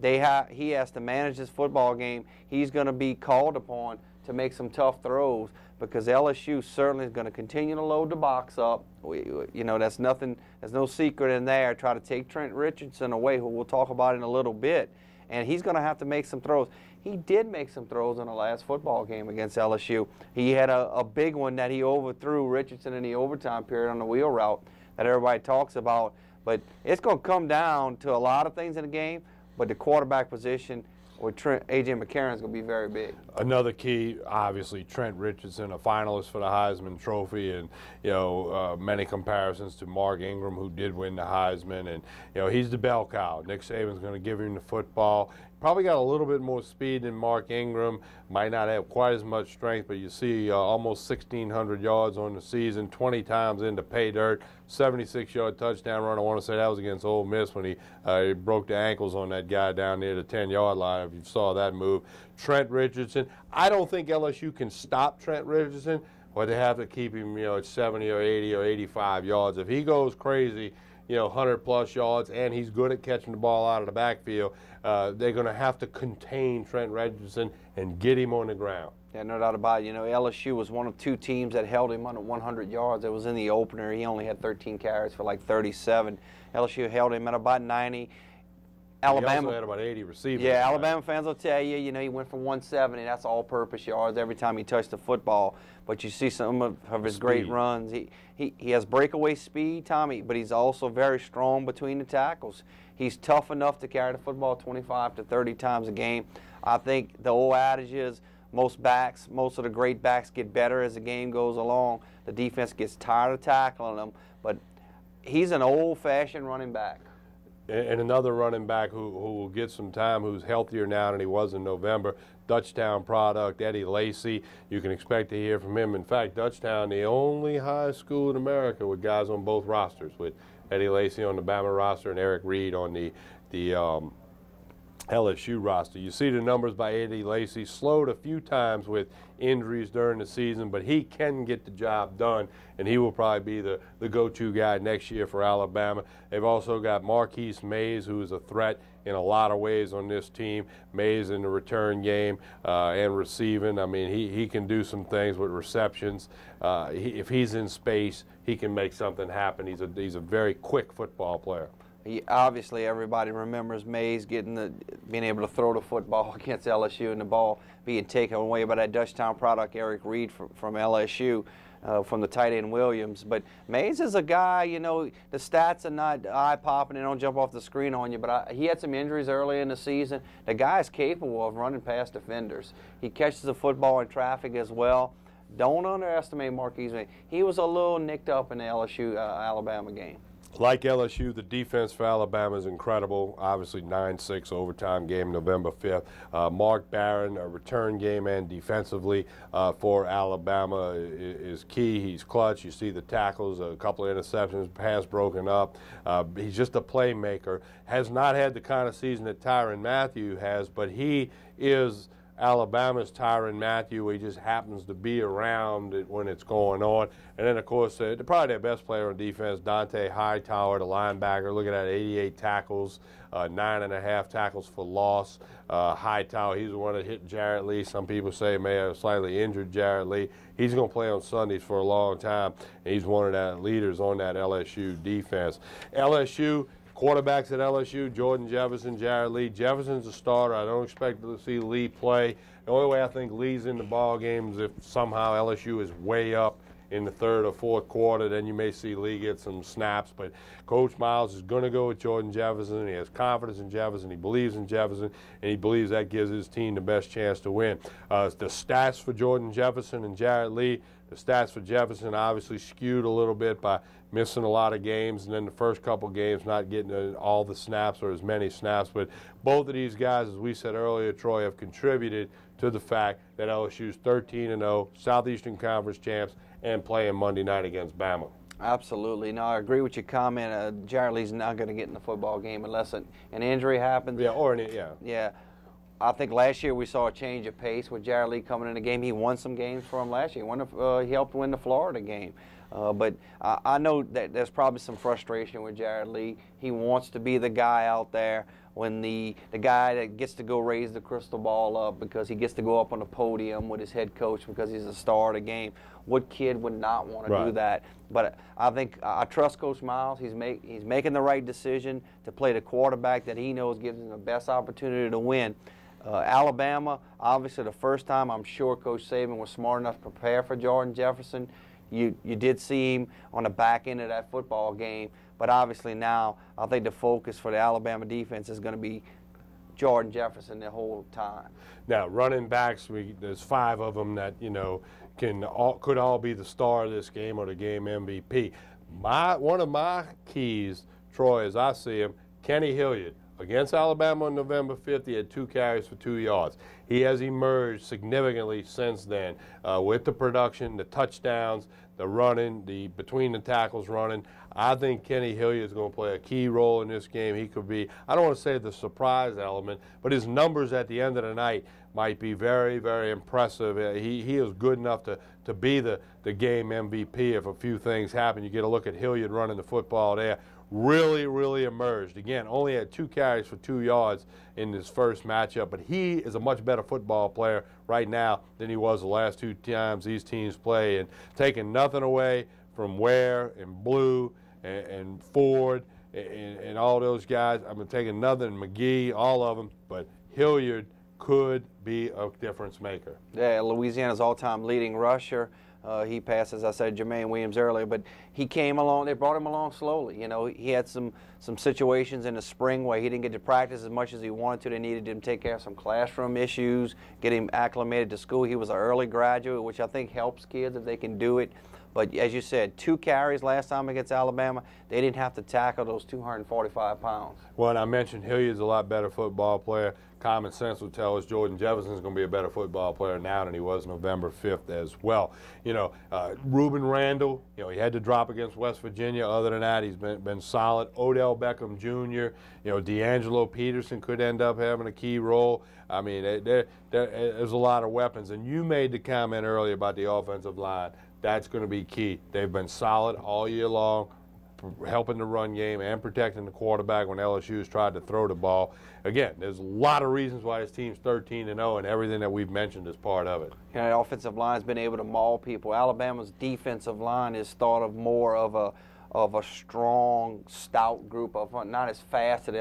He has to manage this football game. He's going to be called upon to make some tough throws, because LSU certainly is going to continue to load the box up. You know, that's nothing. There's no secret in there. Try to take Trent Richardson away, who we'll talk about in a little bit, and he's going to have to make some throws. He did make some throws in the last football game against LSU. He had a big one that he overthrew Richardson in the overtime period on the wheel route that everybody talks about. But it's going to come down to a lot of things in the game, but the quarterback position with A.J. McCarron is going to be very big. Another key, obviously, Trent Richardson, a finalist for the Heisman Trophy, and many comparisons to Mark Ingram, who did win the Heisman, and he's the bell cow. Nick Saban's going to give him the football. Probably got a little bit more speed than Mark Ingram. Might not have quite as much strength, but you see almost 1,600 yards on the season, 20 times into pay dirt, 76-yard touchdown run. I want to say that was against Ole Miss when he broke the ankles on that guy down near the 10-yard line, if you saw that move. Trent Richardson. I don't think LSU can stop Trent Richardson, but they have to keep him at 70 or 80 or 85 yards. If he goes crazy, 100-plus yards, and he's good at catching the ball out of the backfield, they're going to have to contain Trent Richardson and get him on the ground. Yeah, no doubt about it. LSU was one of 2 teams that held him under 100 yards. It was in the opener. He only had 13 carries for like 37. LSU held him at about 90. Alabama, he also had about 80 receivers. Yeah, Alabama fans will tell you, he went for 170. That's all-purpose yards every time he touched the football. But you see some of his great runs. He has breakaway speed, Tommy, but he's also very strong between the tackles. He's tough enough to carry the football 25 to 30 times a game. I think the old adage is most of the great backs get better as the game goes along. The defense gets tired of tackling them, but he's an old-fashioned running back. And another running back who will get some time, who's healthier now than he was in November, Dutchtown product, Eddie Lacy. You can expect to hear from him. In fact, Dutchtown, the only high school in America with guys on both rosters, with Eddie Lacy on the Bama roster and Eric Reed on the LSU roster. You see the numbers by Eddie Lacy, slowed a few times with injuries during the season, but he can get the job done, and he will probably be the go-to guy next year for Alabama. They've also got Marquise Mays, who is a threat in a lot of ways on this team. Mays in the return game and receiving. I mean, he can do some things with receptions. If he's in space, he can make something happen. He's a very quick football player. Obviously, everybody remembers Mays being able to throw the football against LSU and the ball being taken away by that Dutchtown product, Eric Reed from LSU, from the tight end Williams. But Mays is a guy, the stats are not eye-popping. They don't jump off the screen on you, but he had some injuries early in the season. The guy is capable of running past defenders. He catches the football in traffic as well. Don't underestimate Marquise Mays. He was a little nicked up in the LSU-Alabama game. Like LSU, the defense for Alabama is incredible. Obviously, 9-6 overtime game, November 5th. Mark Barron, a return game and defensively for Alabama is key. He's clutch. You see the tackles, a couple of interceptions, pass broken up. He's just a playmaker. Has not had the kind of season that Tyrann Mathieu has, but he is Alabama's Tyrann Mathieu. He just happens to be around it when it's going on. And then, of course, probably their best player on defense, Dante Hightower, the linebacker. Look at that, 88 tackles, 9.5 tackles for loss. Hightower, he's the one that hit Jarrett Lee. Some people say may have slightly injured Jarrett Lee. He's going to play on Sundays for a long time, and he's one of the leaders on that LSU defense. LSU, quarterbacks at LSU, Jordan Jefferson, Jarrett Lee. Jefferson's a starter. I don't expect to see Lee play. The only way I think Lee's in the ball game is if somehow LSU is way up in the third or fourth quarter, then you may see Lee get some snaps. But Coach Miles is going to go with Jordan Jefferson. He has confidence in Jefferson. He believes in Jefferson, and he believes that gives his team the best chance to win. The stats for Jordan Jefferson and Jarrett Lee, the stats for Jefferson obviously skewed a little bit by missing a lot of games, and then the first couple games not getting all the snaps or as many snaps. But both of these guys, as we said earlier, Troy, have contributed to the fact that LSU's 13-0, Southeastern Conference champs, and playing Monday night against Bama. Absolutely. No, I agree with your comment. Jarrett Lee's not going to get in the football game unless an injury happens. Yeah. I think last year we saw a change of pace with Jarrett Lee coming in the game. He won some games for him last year. He helped win the Florida game. But I know that there's probably some frustration with Jarrett Lee. He wants to be the guy out there, when the guy that gets to go raise the crystal ball up because he gets to go up on the podium with his head coach because he's the star of the game. What kid would not want to do that? But I think I trust Coach Miles. He's making the right decision to play the quarterback that he knows gives him the best opportunity to win. Alabama, obviously the first time, I'm sure Coach Saban was smart enough to prepare for Jordan Jefferson. You did see him on the back end of that football game, but obviously now I think the focus for the Alabama defense is going to be Jordan Jefferson the whole time. Now, running backs, there's 5 of them that, could all be the star of this game or the game MVP. One of my keys, Troy, as I see him, Kenny Hilliard. Against Alabama on November 5th, he had 2 carries for 2 yards. He has emerged significantly since then with the production, the touchdowns, the running, the between the tackles running. I think Kenny Hilliard is going to play a key role in this game. He could be, I don't want to say the surprise element, but his numbers at the end of the night might be very, very impressive. He is good enough to be the game MVP if a few things happen. You get a look at Hilliard running the football there. Really, really emerged. Again, only had 2 carries for 2 yards in his first matchup, but he is a much better football player right now than he was the last 2 times these teams play. And taking nothing away from Ware and Blue and Ford and all those guys. I'm taking nothing, McGee, all of them, but Hilliard could be a difference maker. Yeah, Louisiana's all-time leading rusher. He passed, as I said, Jermaine Williams earlier, but he came along. They brought him along slowly. He had some situations in the spring where he didn't get to practice as much as he wanted to. They needed him to take care of some classroom issues, get him acclimated to school. He was an early graduate, which I think helps kids if they can do it. But as you said, 2 carries last time against Alabama. They didn't have to tackle those 245 pounds. Well, and I mentioned Hilliard's a lot better football player. Common sense would tell us Jordan Jefferson's going to be a better football player now than he was November 5th as well. Reuben Randall, he had to drop against West Virginia. Other than that, he's been solid. Odell Beckham Jr., D'Angelo Peterson could end up having a key role. I mean, there's a lot of weapons. And you made the comment earlier about the offensive line. That's going to be key. They've been solid all year long, helping the run game and protecting the quarterback when LSU has tried to throw the ball. Again, there's a lot of reasons why this team's 13-0, and everything that we've mentioned is part of it. The offensive line has been able to maul people. Alabama's defensive line is thought of more of a strong, stout group of not as fast as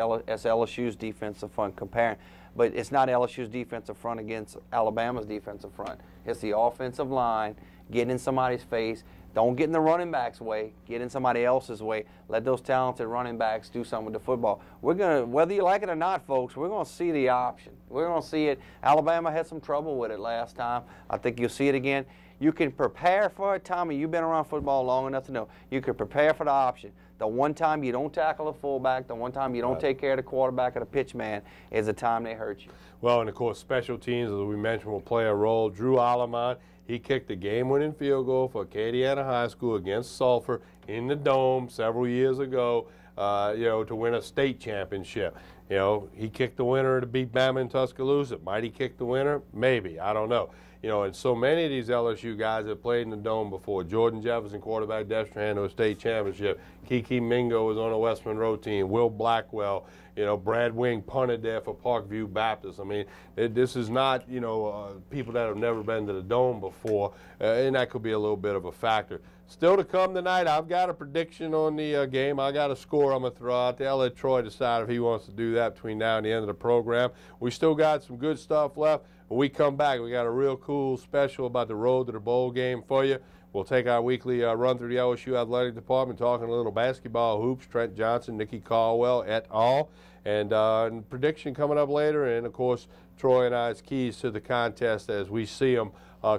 LSU's defensive front comparing. But it's not LSU's defensive front against Alabama's defensive front. It's the offensive line getting in somebody's face. Don't get in the running back's way. Get in somebody else's way. Let those talented running backs do something with the football. We're going to, whether you like it or not, folks, we're going to see the option. We're going to see it. Alabama had some trouble with it last time. I think you'll see it again. You can prepare for it, Tommy. You've been around football long enough to know. You can prepare for the option. The one time you don't tackle a fullback, the one time you don't take care of the quarterback or the pitch man is the time they hurt you. Well, and of course, special teams, as we mentioned, will play a role. Drew Alleman, he kicked the game-winning field goal for Acadiana High School against Sulphur in the Dome several years ago, to win a state championship. You know, he kicked the winner to beat Bama in Tuscaloosa. Might he kick the winner? Maybe. I don't know. You know, and so many of these LSU guys have played in the Dome before. Jordan Jefferson, quarterback, Destrehan to a state championship. Kiki Mingo was on a West Monroe team. Will Blackwell, you know, Brad Wing punted there for Parkview Baptist. I mean, this is not, you know, people that have never been to the Dome before, and that could be a little bit of a factor. Still to come tonight, I've got a prediction on the game. I got a score I'm going to throw out there. I'll let Troy decide if he wants to do that between now and the end of the program. We still got some good stuff left. When we come back, we got a real cool special about the road to the bowl game for you. We'll take our weekly run through the LSU Athletic Department, talking a little basketball hoops, Trent Johnson, Nikki Caldwell, et al. And prediction coming up later. And, of course, Troy and I's keys to the contest as we see them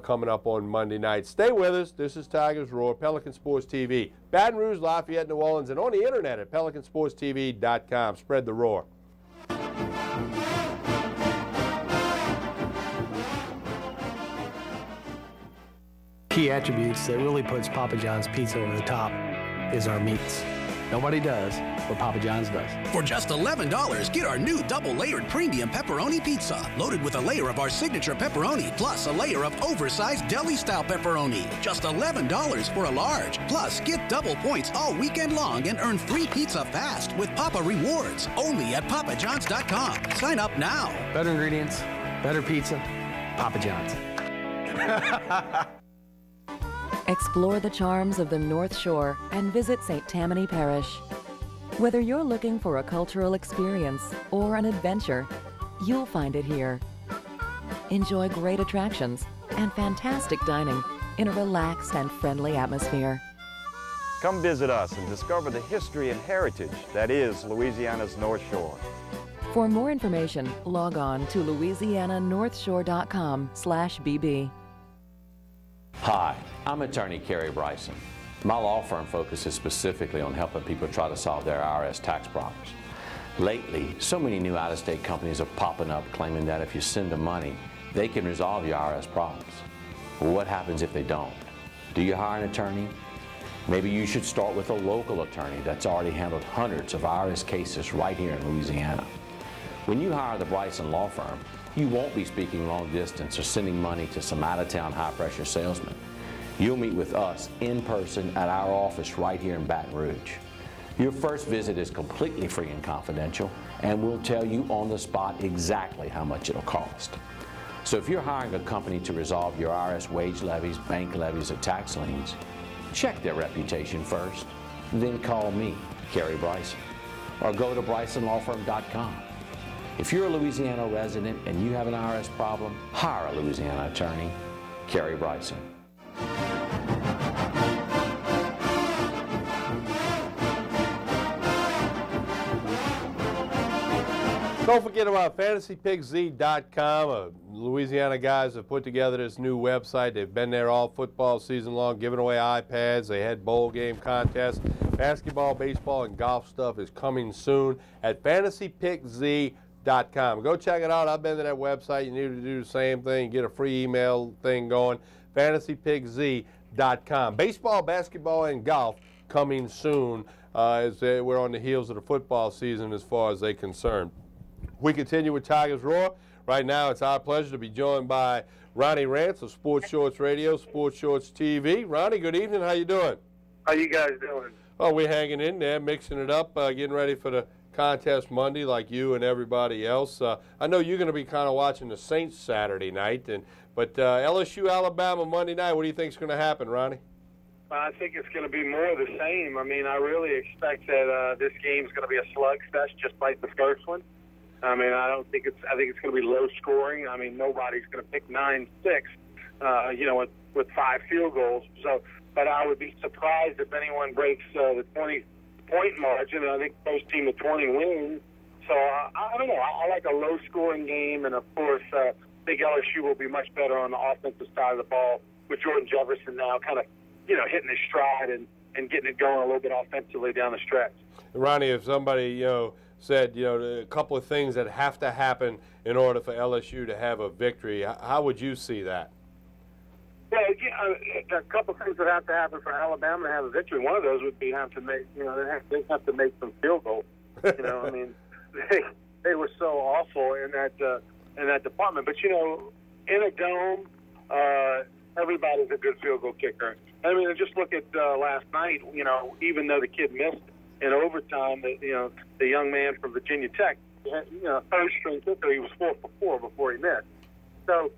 coming up on Monday night. Stay with us. This is Tigers Roar, Pelican Sports TV. Baton Rouge, Lafayette, New Orleans, and on the internet at PelicanSportsTV.com. Spread the roar. Key attributes that really puts Papa John's Pizza over the top is our meats. Nobody does what Papa John's does. For just $11, get our new double-layered premium pepperoni pizza, loaded with a layer of our signature pepperoni, plus a layer of oversized deli-style pepperoni. Just $11 for a large. Plus, get double points all weekend long and earn free pizza fast with Papa Rewards, only at papajohns.com. Sign up now. Better ingredients, better pizza, Papa John's. Explore the charms of the North Shore and visit St. Tammany Parish. Whether you're looking for a cultural experience or an adventure, you'll find it here. Enjoy great attractions and fantastic dining in a relaxed and friendly atmosphere. Come visit us and discover the history and heritage that is Louisiana's North Shore. For more information, log on to louisiananorthshore.com/bb. Hi, I'm attorney Kerry Bryson. My law firm focuses specifically on helping people try to solve their IRS tax problems. Lately, so many new out-of-state companies are popping up claiming that if you send them money, they can resolve your IRS problems. Well, what happens if they don't? Do you hire an attorney? Maybe you should start with a local attorney that's already handled hundreds of IRS cases right here in Louisiana. When you hire the Bryson Law Firm, you won't be speaking long distance or sending money to some out-of-town high-pressure salesman. You'll meet with us in person at our office right here in Baton Rouge. Your first visit is completely free and confidential, and we'll tell you on the spot exactly how much it'll cost. So if you're hiring a company to resolve your IRS wage levies, bank levies, or tax liens, check their reputation first, then call me, Kerry Bryson, or go to BrysonLawFirm.com. If you're a Louisiana resident and you have an IRS problem, hire a Louisiana attorney, Kerry Bryson. Don't forget about FantasyPickZ.com. Louisiana guys have put together this new website. They've been there all football season long, giving away iPads. They had bowl game contests. Basketball, baseball, and golf stuff is coming soon at FantasyPickZ.com. Go check it out. I've been to that website. You need to do the same thing. Get a free email thing going. FantasyPickZ.com. Baseball, basketball, and golf coming soon as we're on the heels of the football season as far as they're concerned. We continue with Tigers Roar. Right now, it's our pleasure to be joined by Ronnie Rance of Sports Shorts Radio, Sports Shorts TV. Ronnie, good evening. How you doing? How you guys doing? Oh, we're hanging in there, mixing it up, getting ready for the contest Monday like you and everybody else. I know you're going to be kind of watching the Saints Saturday night, but LSU-Alabama Monday night, what do you think is going to happen, Ronnie? I think it's going to be more of the same. I mean, I really expect that this game's going to be a slugfest just like the first one. I mean, I think it's going to be low scoring. I mean, nobody's going to pick 9-6, with 5 field goals. So, but I would be surprised if anyone breaks the 20-point margin. I think most team of 20 wins. So I don't know. I like a low-scoring game, and of course, I think LSU will be much better on the offensive side of the ball with Jordan Jefferson now kind of, hitting his stride and getting it going a little bit offensively down the stretch. Ronnie, if somebody, said, a couple of things that have to happen in order for LSU to have a victory, how would you see that? Well, a couple of things that have to happen for Alabama to have a victory. One of those would be they have to make some field goals. I mean, they were so awful in that department. But, you know, in a dome, everybody's a good field goal kicker. I mean, just look at last night, you know, even though the kid missed in overtime, the young man from Virginia Tech, you know, third-string kicker, he was 4 for 4 before he missed. So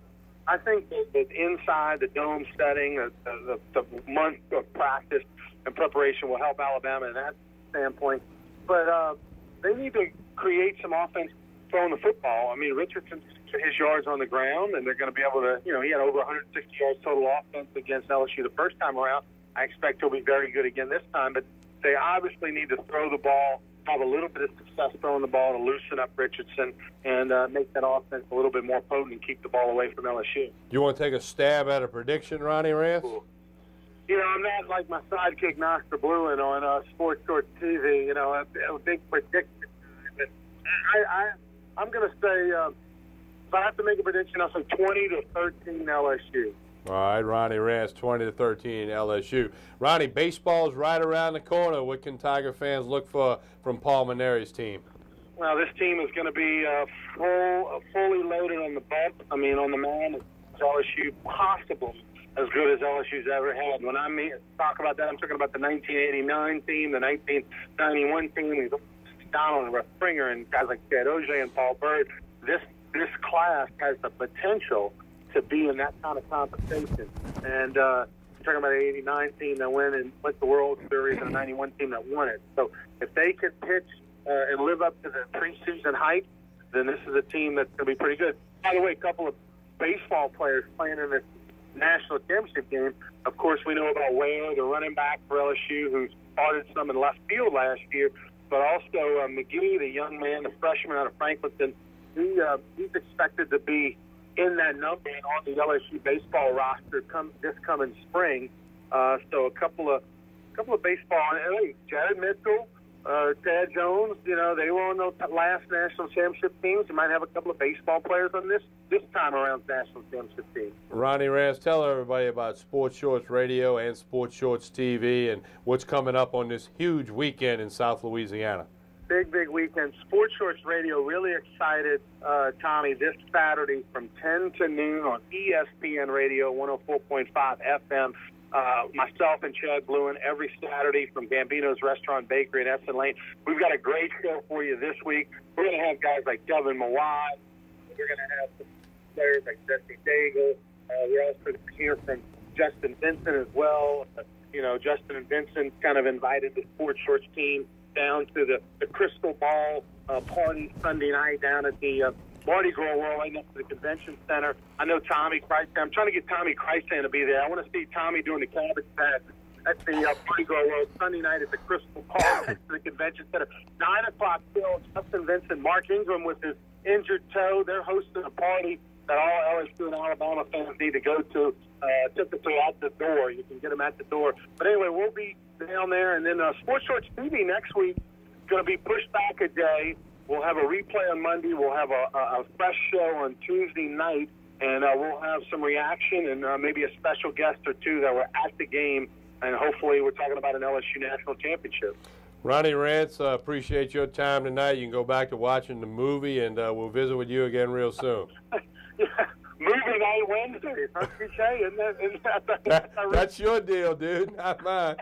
I think that inside the dome setting, the month of practice and preparation will help Alabama in that standpoint. But they need to create some offense throwing the football. I mean, Richardson, his yards on the ground, and they're going to be able to, you know, he had over 160 yards total offense against LSU the first time around. I expect he'll be very good again this time, but they obviously need to throw the ball, have a little bit of success throwing the ball to loosen up Richardson and make that offense a little bit more potent and keep the ball away from LSU. You want to take a stab at a prediction, Ronnie Rance? Cool. You know, I'm not like my sidekick, Noster Bluin, on Sports Short TV, you know, a big prediction. But I'm going to say, if I have to make a prediction, I'll say 20-13 LSU. All right, Ronnie Rance, 20-13 LSU. Ronnie, baseball's right around the corner. What can Tiger fans look for from Paul Maneri's team? Well, this team is going to be fully loaded on the butt. I mean, on the mound, it's LSU possible as good as LSU's ever had. When I talk about that, I'm talking about the 1989 team, the 1991 team, Donald and Russ Springer and guys like Chad Auger and Paul Byrd. This class has the potential to be in that kind of competition. And you're talking about the 89 team that went the World Series and the 91 team that won it. So if they can pitch and live up to the preseason hype, then this is a team that's going to be pretty good. By the way, a couple of baseball players playing in this national championship game. Of course, we know about Ware, the running back for LSU, who started some in left field last year, but also McGee, the young man, the freshman out of Franklinton. He's expected to be in that number and on the LSU baseball roster this coming spring. So a couple of baseball. Hey, Jared Mitchell, Tad Jones, you know, they were on the last national championship teams. You might have a couple of baseball players on this time around national championship team. Ronnie Rance, tell everybody about Sports Shorts Radio and Sports Shorts TV and what's coming up on this huge weekend in South Louisiana. Big weekend. Sports Shorts Radio, really excited, Tommy, this Saturday from 10 to noon on ESPN Radio, 104.5 FM. Myself and Chad Bluin every Saturday from Gambino's Restaurant Bakery in Essen Lane. We've got a great show for you this week. We're going to have guys like Devin Mawad. We're going to have some players like Jesse Daigle. We're also going to hear from Justin Vincent as well. You know, Justin and Vincent kind of invited the Sports Shorts team down to the Crystal Ball party Sunday night down at the Mardi Gras World right next to the convention center. I know Tommy Christ. I'm trying to get Tommy Christan to be there. I want to see Tommy doing the cabbage patch at the Mardi Gras World Sunday night at the Crystal Ball next to the convention center. 9 o'clock till Justin Vincent, Mark Ingram with his injured toe. They're hosting a party that all LSU and Alabama fans need to go to. Typically at the door. You can get them at the door. But anyway, we'll be down there. And then Sports Shorts TV next week is going to be pushed back a day. We'll have a replay on Monday. We'll have a fresh show on Tuesday night. And we'll have some reaction and maybe a special guest or two that were at the game. And hopefully we're talking about an LSU National Championship. Ronnie Rance, appreciate your time tonight. You can go back to watching the movie, and we'll visit with you again real soon. Yeah. Movie night Wednesday. That's your deal, dude, not mine.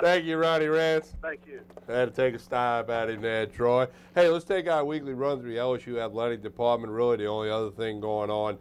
Thank you, Ronnie Rance. Thank you. I had to take a stab at him there, Troy. Hey, let's take our weekly run through the LSU athletic department. Really, the only other thing going on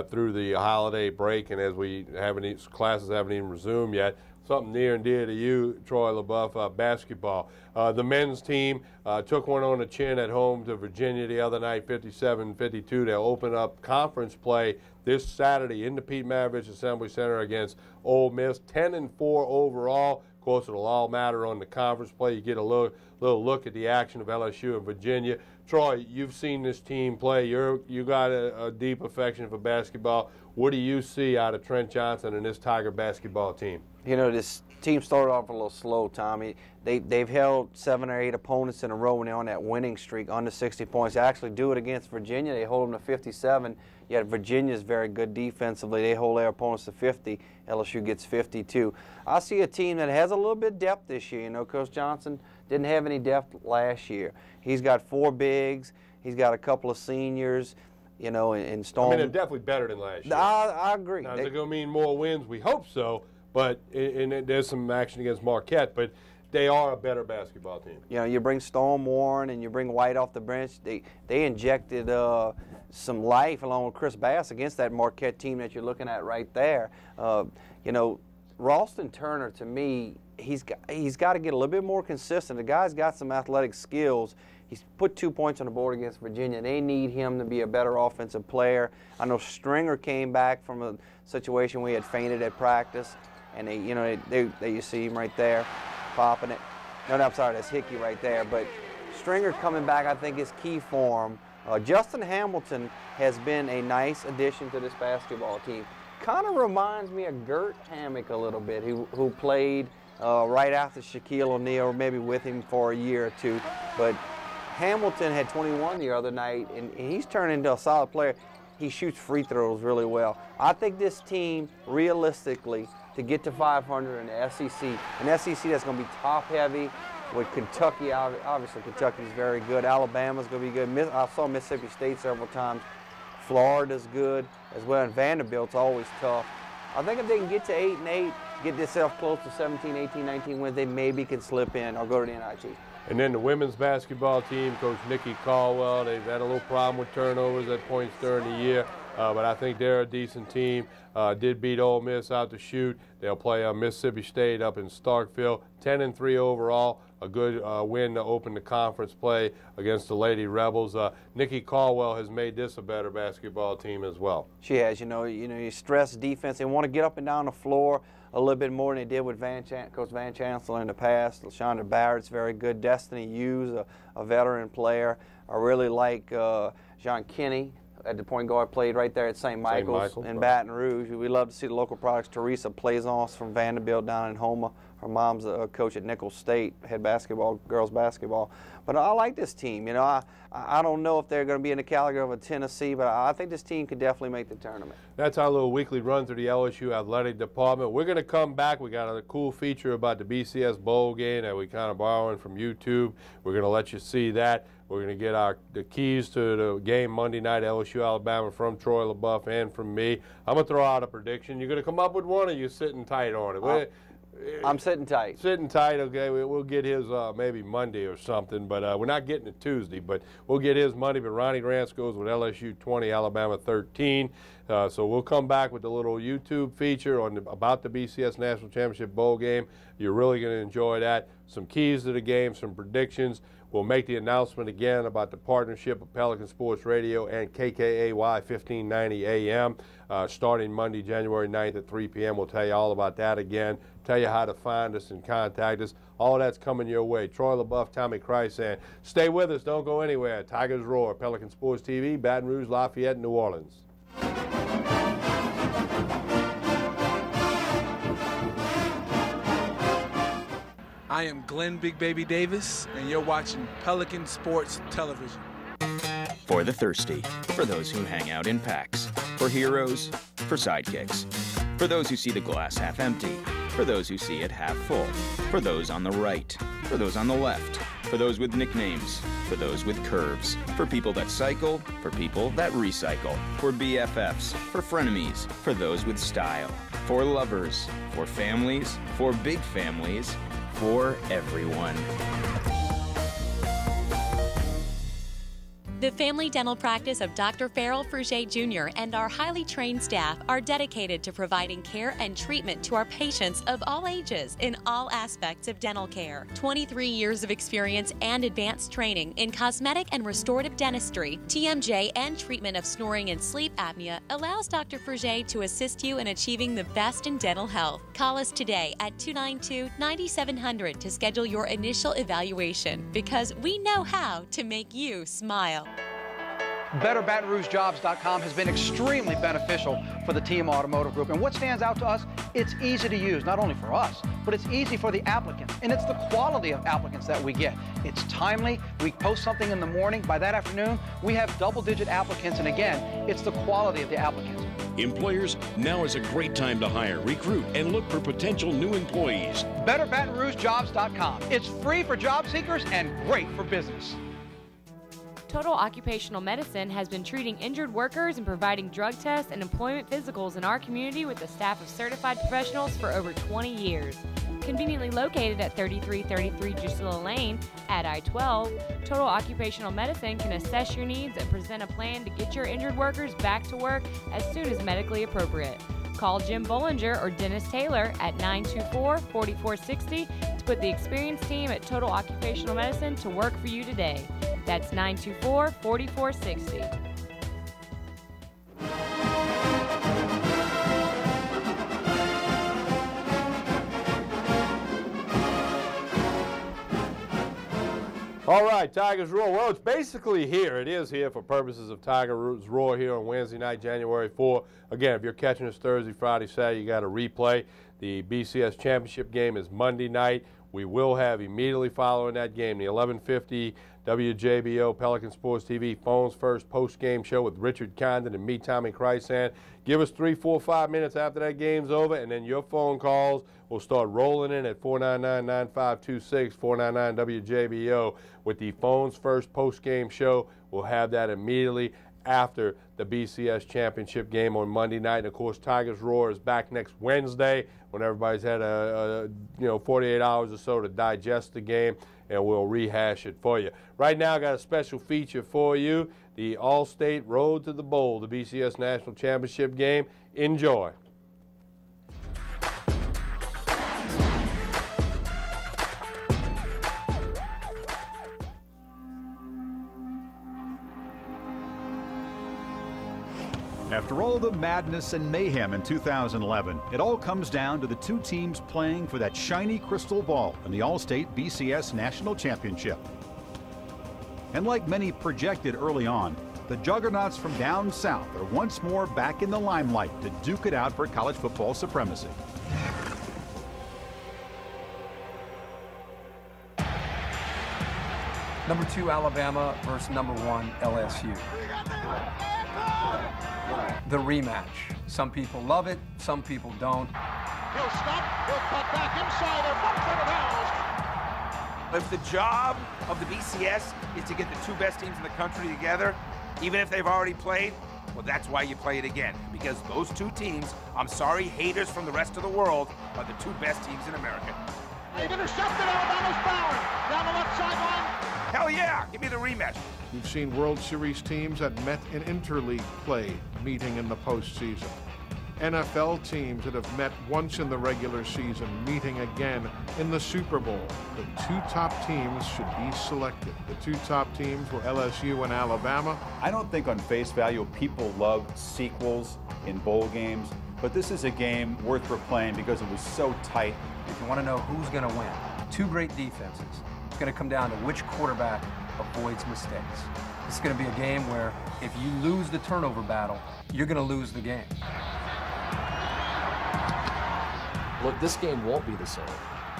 through the holiday break, and as classes haven't even resumed yet. Something near and dear to you, Troy LaBeouf, basketball. The men's team took one on the chin at home to Virginia the other night, 57-52. They'll open up conference play this Saturday in the Pete Maravich Assembly Center against Ole Miss. 10-4 overall. Of course, it'll all matter on the conference play. You get a little look at the action of LSU and Virginia. Troy, you've seen this team play. You got a deep affection for basketball. What do you see out of Trent Johnson and this Tiger basketball team? You know, this team started off a little slow, Tommy. They've held 7 or 8 opponents in a row when they're on that winning streak, under 60 points. They actually do it against Virginia. They hold them to 57, yet Virginia's very good defensively. They hold their opponents to 50. LSU gets 52. I see a team that has a little bit of depth this year. You know, Coach Johnson didn't have any depth last year. He's got 4 bigs. He's got a couple of seniors, you know, in Storm. I mean, they're definitely better than last year. I agree. Now, is it going to mean more wins? We hope so, but and there's some action against Marquette, but they are a better basketball team. You know, you bring Storm Warren and you bring White off the bench. They injected some life along with Chris Bass against that Marquette team that you're looking at right there. You know, Ralston Turner, to me, he's got to get a little bit more consistent. The guy's got some athletic skills. He's put 2 points on the board against Virginia. They need him to be a better offensive player. I know Stringer came back from a situation where he had fainted at practice, and you see him right there, popping it. No, I'm sorry, that's Hickey right there. But Stringer coming back, I think, is key for him. Justin Hamilton has been a nice addition to this basketball team. Kind of reminds me of Gert Hammock a little bit, who played right after Shaquille O'Neal, maybe with him for a year or two. But Hamilton had 21 the other night, and he's turned into a solid player. He shoots free throws really well. I think this team, realistically, to get to 500 in the SEC, an SEC that's going to be top-heavy with Kentucky. Obviously, Kentucky's very good. Alabama's going to be good. I saw Mississippi State several times. Florida's good as well, and Vanderbilt's always tough. I think if they can get to 8-8, get themselves close to 17, 18, 19 wins, they maybe can slip in or go to the NIT. And then the women's basketball team, Coach Nikki Caldwell, they've had a little problem with turnovers at points during the year, but I think they're a decent team. Did beat Ole Miss out to shoot. They'll play Mississippi State up in Starkville. 10-3 overall, a good win to open the conference play against the Lady Rebels. Nikki Caldwell has made this a better basketball team as well. She has. You stress defense. They want to get up and down the floor a little bit more than they did with Coach Van Chancellor in the past. LaShonda Barrett's very good. Destiny Hughes, a veteran player. I really like John Kinney at the point guard, played right there at St. Michael's in Baton Rouge. We love to see the local products. Teresa Plaisance from Vanderbilt down in Houma. Her mom's a coach at Nicholls State, head basketball, girls basketball. But I like this team. I don't know if they're going to be in the caliber of a Tennessee, but I think this team could definitely make the tournament. That's our little weekly run through the LSU athletic department. We're going to come back. We got a cool feature about the BCS bowl game that we kind of borrowing from YouTube. We're going to let you see that. We're going to get the keys to the game Monday night, LSU-Alabama, from Troy LaBeouf and from me. I'm going to throw out a prediction. You're going to come up with one, or you're sitting tight on it? I'm sitting tight. Sitting tight, okay. We'll get his maybe Monday or something, but we're not getting it Tuesday. But we'll get his Monday. But Ronnie Rance goes with LSU 20, Alabama 13. So we'll come back with a little YouTube feature about the BCS National Championship Bowl game. You're really going to enjoy that. Some keys to the game, some predictions. We'll make the announcement again about the partnership of Pelican Sports Radio and KKAY 1590 AM starting Monday, January 9th at 3 p.m. We'll tell you all about that again, tell you how to find us and contact us. All of that's coming your way. Troy LaBeouf, Tommy Christ, and stay with us. Don't go anywhere. Tigers Roar, Pelican Sports TV, Baton Rouge, Lafayette, New Orleans. I am Glenn Big Baby Davis, and you're watching Pelican Sports Television. For the thirsty, for those who hang out in packs, for heroes, for sidekicks, for those who see the glass half empty, for those who see it half full, for those on the right, for those on the left, for those with nicknames, for those with curves, for people that cycle, for people that recycle, for BFFs, for frenemies, for those with style, for lovers, for families, for big families, for everyone. The family dental practice of Dr. Farrell Fruget Jr. and our highly trained staff are dedicated to providing care and treatment to our patients of all ages in all aspects of dental care. 23 years of experience and advanced training in cosmetic and restorative dentistry, TMJ, and treatment of snoring and sleep apnea allows Dr. Fruget to assist you in achieving the best in dental health. Call us today at 292-9700 to schedule your initial evaluation, because we know how to make you smile. BetterBatonRougeJobs.com has been extremely beneficial for the team automotive group. And what stands out to us, it's easy to use, not only for us, but it's easy for the applicants. And it's the quality of applicants that we get. It's timely. We post something in the morning. By that afternoon, we have double-digit applicants. And again, it's the quality of the applicants. Employers, now is a great time to hire, recruit, and look for potential new employees. BetterBatonRougeJobs.com. It's free for job seekers and great for business. Total Occupational Medicine has been treating injured workers and providing drug tests and employment physicals in our community with a staff of certified professionals for over 20 years. Conveniently located at 3333 Drusilla Lane at I-12, Total Occupational Medicine can assess your needs and present a plan to get your injured workers back to work as soon as medically appropriate. Call Jim Bollinger or Dennis Taylor at 924-4460 to put the experienced team at Total Occupational Medicine to work for you today. That's 924-4460. All right, Tigers Roar. Well, it's basically here. It is here for purposes of Tigers Roar here on Wednesday night, January 4. Again, if you're catching us Thursday, Friday, Saturday, you got a replay. The BCS championship game is Monday night. We will have immediately following that game the 11:50 WJBO Pelican Sports TV Phones First post-game show with Richard Condon and me, Tommy Chrysan. Give us 3, 4, 5 minutes after that game's over, and then your phone calls will start rolling in at 499-9526, 499-WJBO with the Phones First post-game show. We'll have that immediately after the BCS championship game on Monday night. And of course, Tigers Roar is back next Wednesday when everybody's had 48 hours or so to digest the game, and we'll rehash it for you. Right now, I got a special feature for you, the All-State Road to the Bowl, the BCS National Championship game. Enjoy. After all the madness and mayhem in 2011, it all comes down to the two teams playing for that shiny crystal ball in the All-State BCS National Championship. And like many projected early on, the juggernauts from down south are once more back in the limelight to duke it out for college football supremacy. Number 2 Alabama versus number 1 LSU. The rematch. Some people love it, some people don't. He'll stop, he'll cut back inside, they're bumped out of bounds. If the job of the BCS is to get the two best teams in the country together, even if they've already played, well, that's why you play it again. Because those two teams, I'm sorry, haters from the rest of the world, are the two best teams in America. They've intercepted, Alabama's bound. Down the left sideline. Hell yeah, give me the rematch. We've seen World Series teams that met in interleague play meeting in the postseason. NFL teams that have met once in the regular season meeting again in the Super Bowl. The two top teams should be selected. The two top teams were LSU and Alabama. I don't think on face value people love sequels in bowl games, but this is a game worth replaying because it was so tight. If you want to know who's going to win, two great defenses. It's going to come down to which quarterback avoids mistakes. It's going to be a game where if you lose the turnover battle, you're going to lose the game. Look, this game won't be the same.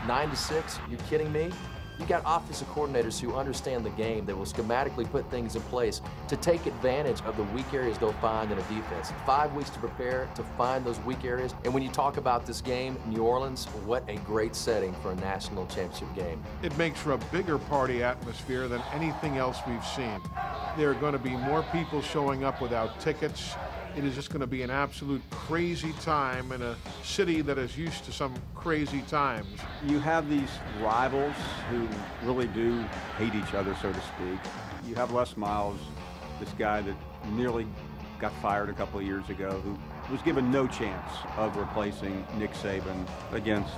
9-6, you're kidding me? You got offensive coordinators who understand the game that will schematically put things in place to take advantage of the weak areas they'll find in a defense. 5 weeks to prepare to find those weak areas. And when you talk about this game, New Orleans, what a great setting for a national championship game. It makes for a bigger party atmosphere than anything else we've seen. There are going to be more people showing up without tickets. It is just going to be an absolute crazy time in a city that is used to some crazy times. You have these rivals who really do hate each other, so to speak. You have Les Miles, this guy that nearly got fired a couple of years ago, who was given no chance of replacing Nick Saban against,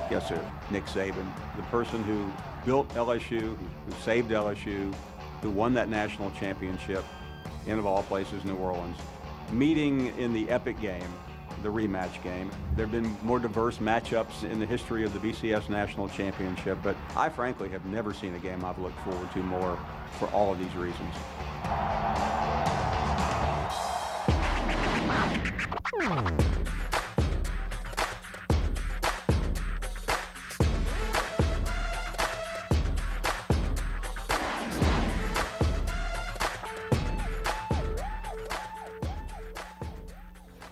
guess who? Nick Saban, the person who built LSU, who saved LSU, who won that national championship in, of all places, New Orleans. Meeting in the epic game, the rematch game. There have been more diverse matchups in the history of the BCS National Championship, but I frankly have never seen a game I've looked forward to more for all of these reasons.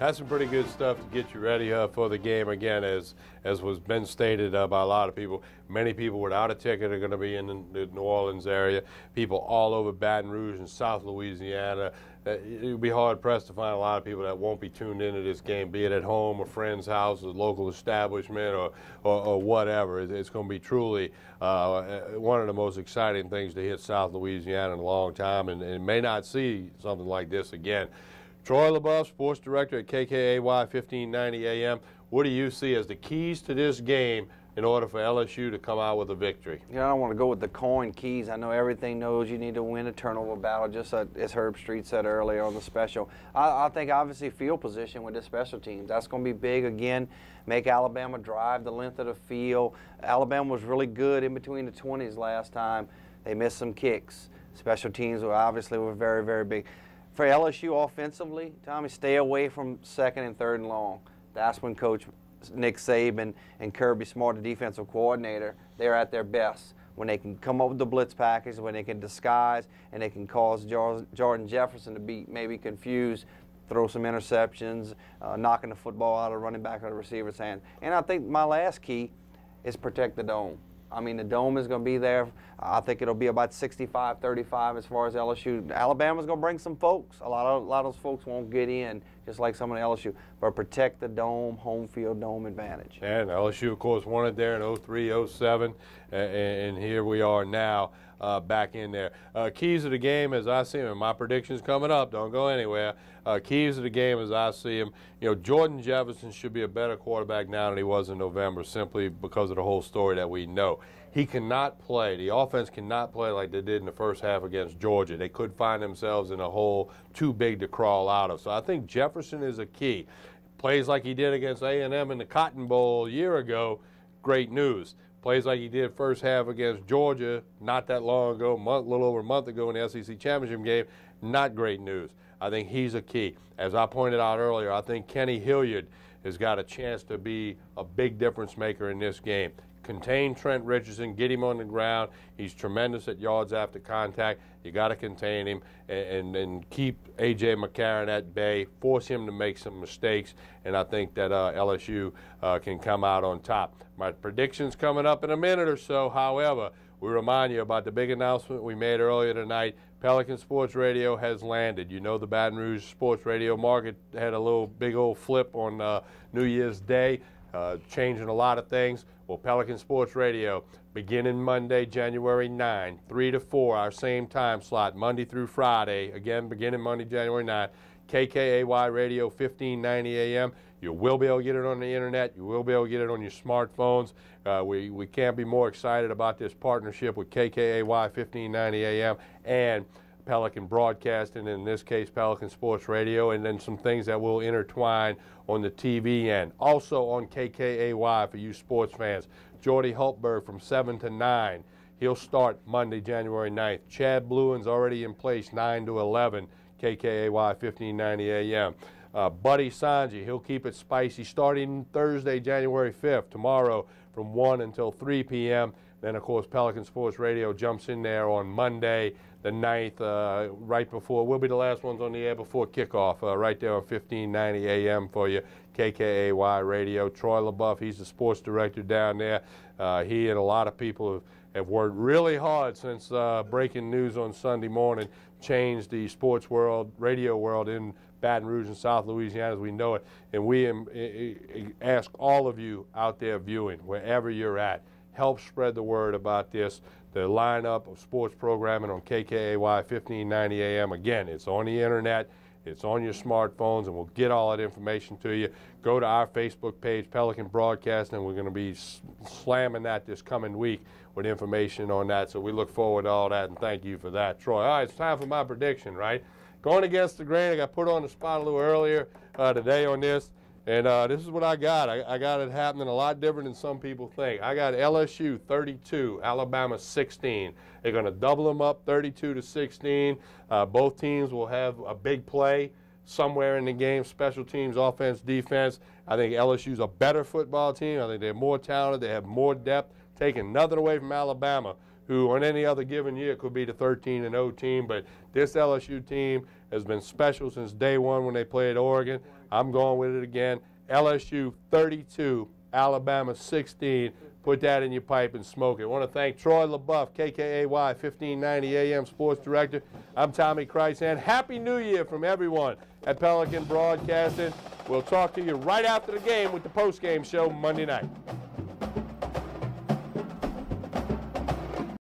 That's some pretty good stuff to get you ready for the game. Again, as was been stated by a lot of people, many people without a ticket are going to be in the New Orleans area. People all over Baton Rouge and South Louisiana. It would be hard-pressed to find a lot of people that won't be tuned into this game, be it at home, a friend's house, a local establishment, or whatever. It's going to be truly one of the most exciting things to hit South Louisiana in a long time, and may not see something like this again. Troy LaBeouf, sports director at KKAY 1590 AM. What do you see as the keys to this game in order for LSU to come out with a victory? You know, I don't want to go with the coin keys. I know everything knows you need to win a turnover battle, just as Herb Street said earlier on the special. I think obviously field position with the special teams. That's going to be big again. Make Alabama drive the length of the field. Alabama was really good in between the 20s last time. They missed some kicks. Special teams were very, very big. For LSU offensively, Tommy, stay away from second and third and long. That's when Coach Nick Saban and Kirby Smart, the defensive coordinator, they're at their best. When they can come up with the blitz package, when they can disguise, and they can cause Jordan Jefferson to be maybe confused, throw some interceptions, knocking the football out of running back or the receiver's hand. And I think my last key is protect the dome. I mean, the dome is going to be there. I think it'll be about 65-35 as far as LSU. Alabama's going to bring some folks. A lot of those folks won't get in, just like some of the LSU. But protect the dome, home field dome advantage. And LSU, of course, won it there in 03, 07, and here we are now back in there. Keys of the game as I see them, and my predictions coming up, don't go anywhere. Keys of the game as I see them, you know, Jordan Jefferson should be a better quarterback now than he was in November simply because of the whole story that we know. He cannot play. The offense cannot play like they did in the first half against Georgia. They could find themselves in a hole too big to crawl out of. So I think Jefferson is a key. Plays like he did against A&M in the Cotton Bowl a year ago, great news. Plays like he did first half against Georgia not that long ago, a little over a month ago in the SEC championship game, not great news. I think he's a key. As I pointed out earlier, I think Kenny Hilliard has got a chance to be a big difference maker in this game. Contain Trent Richardson, get him on the ground. He's tremendous at yards after contact. You got to contain him and keep A.J. McCarron at bay, force him to make some mistakes, and I think that LSU can come out on top. My predictions coming up in a minute or so. However, we remind you about the big announcement we made earlier tonight. Pelican Sports Radio has landed. You know the Baton Rouge sports radio market had a big old flip on New Year's Day, changing a lot of things. Well, Pelican Sports Radio, beginning Monday, January 9, 3 to 4, our same time slot, Monday through Friday. Again, beginning Monday, January 9, KKAY Radio, 1590 AM. You will be able to get it on the internet. You will be able to get it on your smartphones. We can't be more excited about this partnership with KKAY 1590 AM and Pelican Broadcasting, in this case Pelican Sports Radio, and then some things that will intertwine on the TV end. Also on KKAY for you sports fans, Jordy Hultberg from 7 to 9. He'll start Monday, January 9th. Chad Bluen's already in place, 9 to 11, KKAY 1590 AM. Buddy Sanji, he'll keep it spicy starting Thursday, January 5th, tomorrow from 1 until 3 p.m. Then, of course, Pelican Sports Radio jumps in there on Monday, the 9th, right before. We'll be the last ones on the air before kickoff, right there on 1590 AM for you, KKAY Radio. Troy LaBeouf, he's the sports director down there. He and a lot of people have worked really hard since breaking news on Sunday morning changed the sports world, radio world in Baton Rouge and South Louisiana as we know it. And we ask all of you out there viewing, wherever you're at, help spread the word about this. The lineup of sports programming on KKAY 1590 AM. Again, it's on the internet, it's on your smartphones, and we'll get all that information to you. Go to our Facebook page, Pelican Broadcasting, and we're going to be slamming that this coming week with information on that. So we look forward to all that, and thank you for that, Troy. All right, it's time for my prediction, right? Going against the grain, I got put on the spot a little earlier today on this. And this is what I got. I got it happening a lot different than some people think. I got LSU 32, Alabama 16. They're going to double them up 32 to 16. Both teams will have a big play somewhere in the game, special teams, offense, defense. I think LSU's a better football team. I think they're more talented. They have more depth. Taking nothing away from Alabama, who on any other given year could be the 13-0 team. But this LSU team has been special since day one when they played Oregon. I'm going with it again. LSU 32, Alabama 16. Put that in your pipe and smoke it. I want to thank Troy LaBeouf, KKAY 1590 AM Sports Director. I'm Tommy Krysan. Happy New Year from everyone at Pelican Broadcasting. We'll talk to you right after the game with the post-game show Monday night.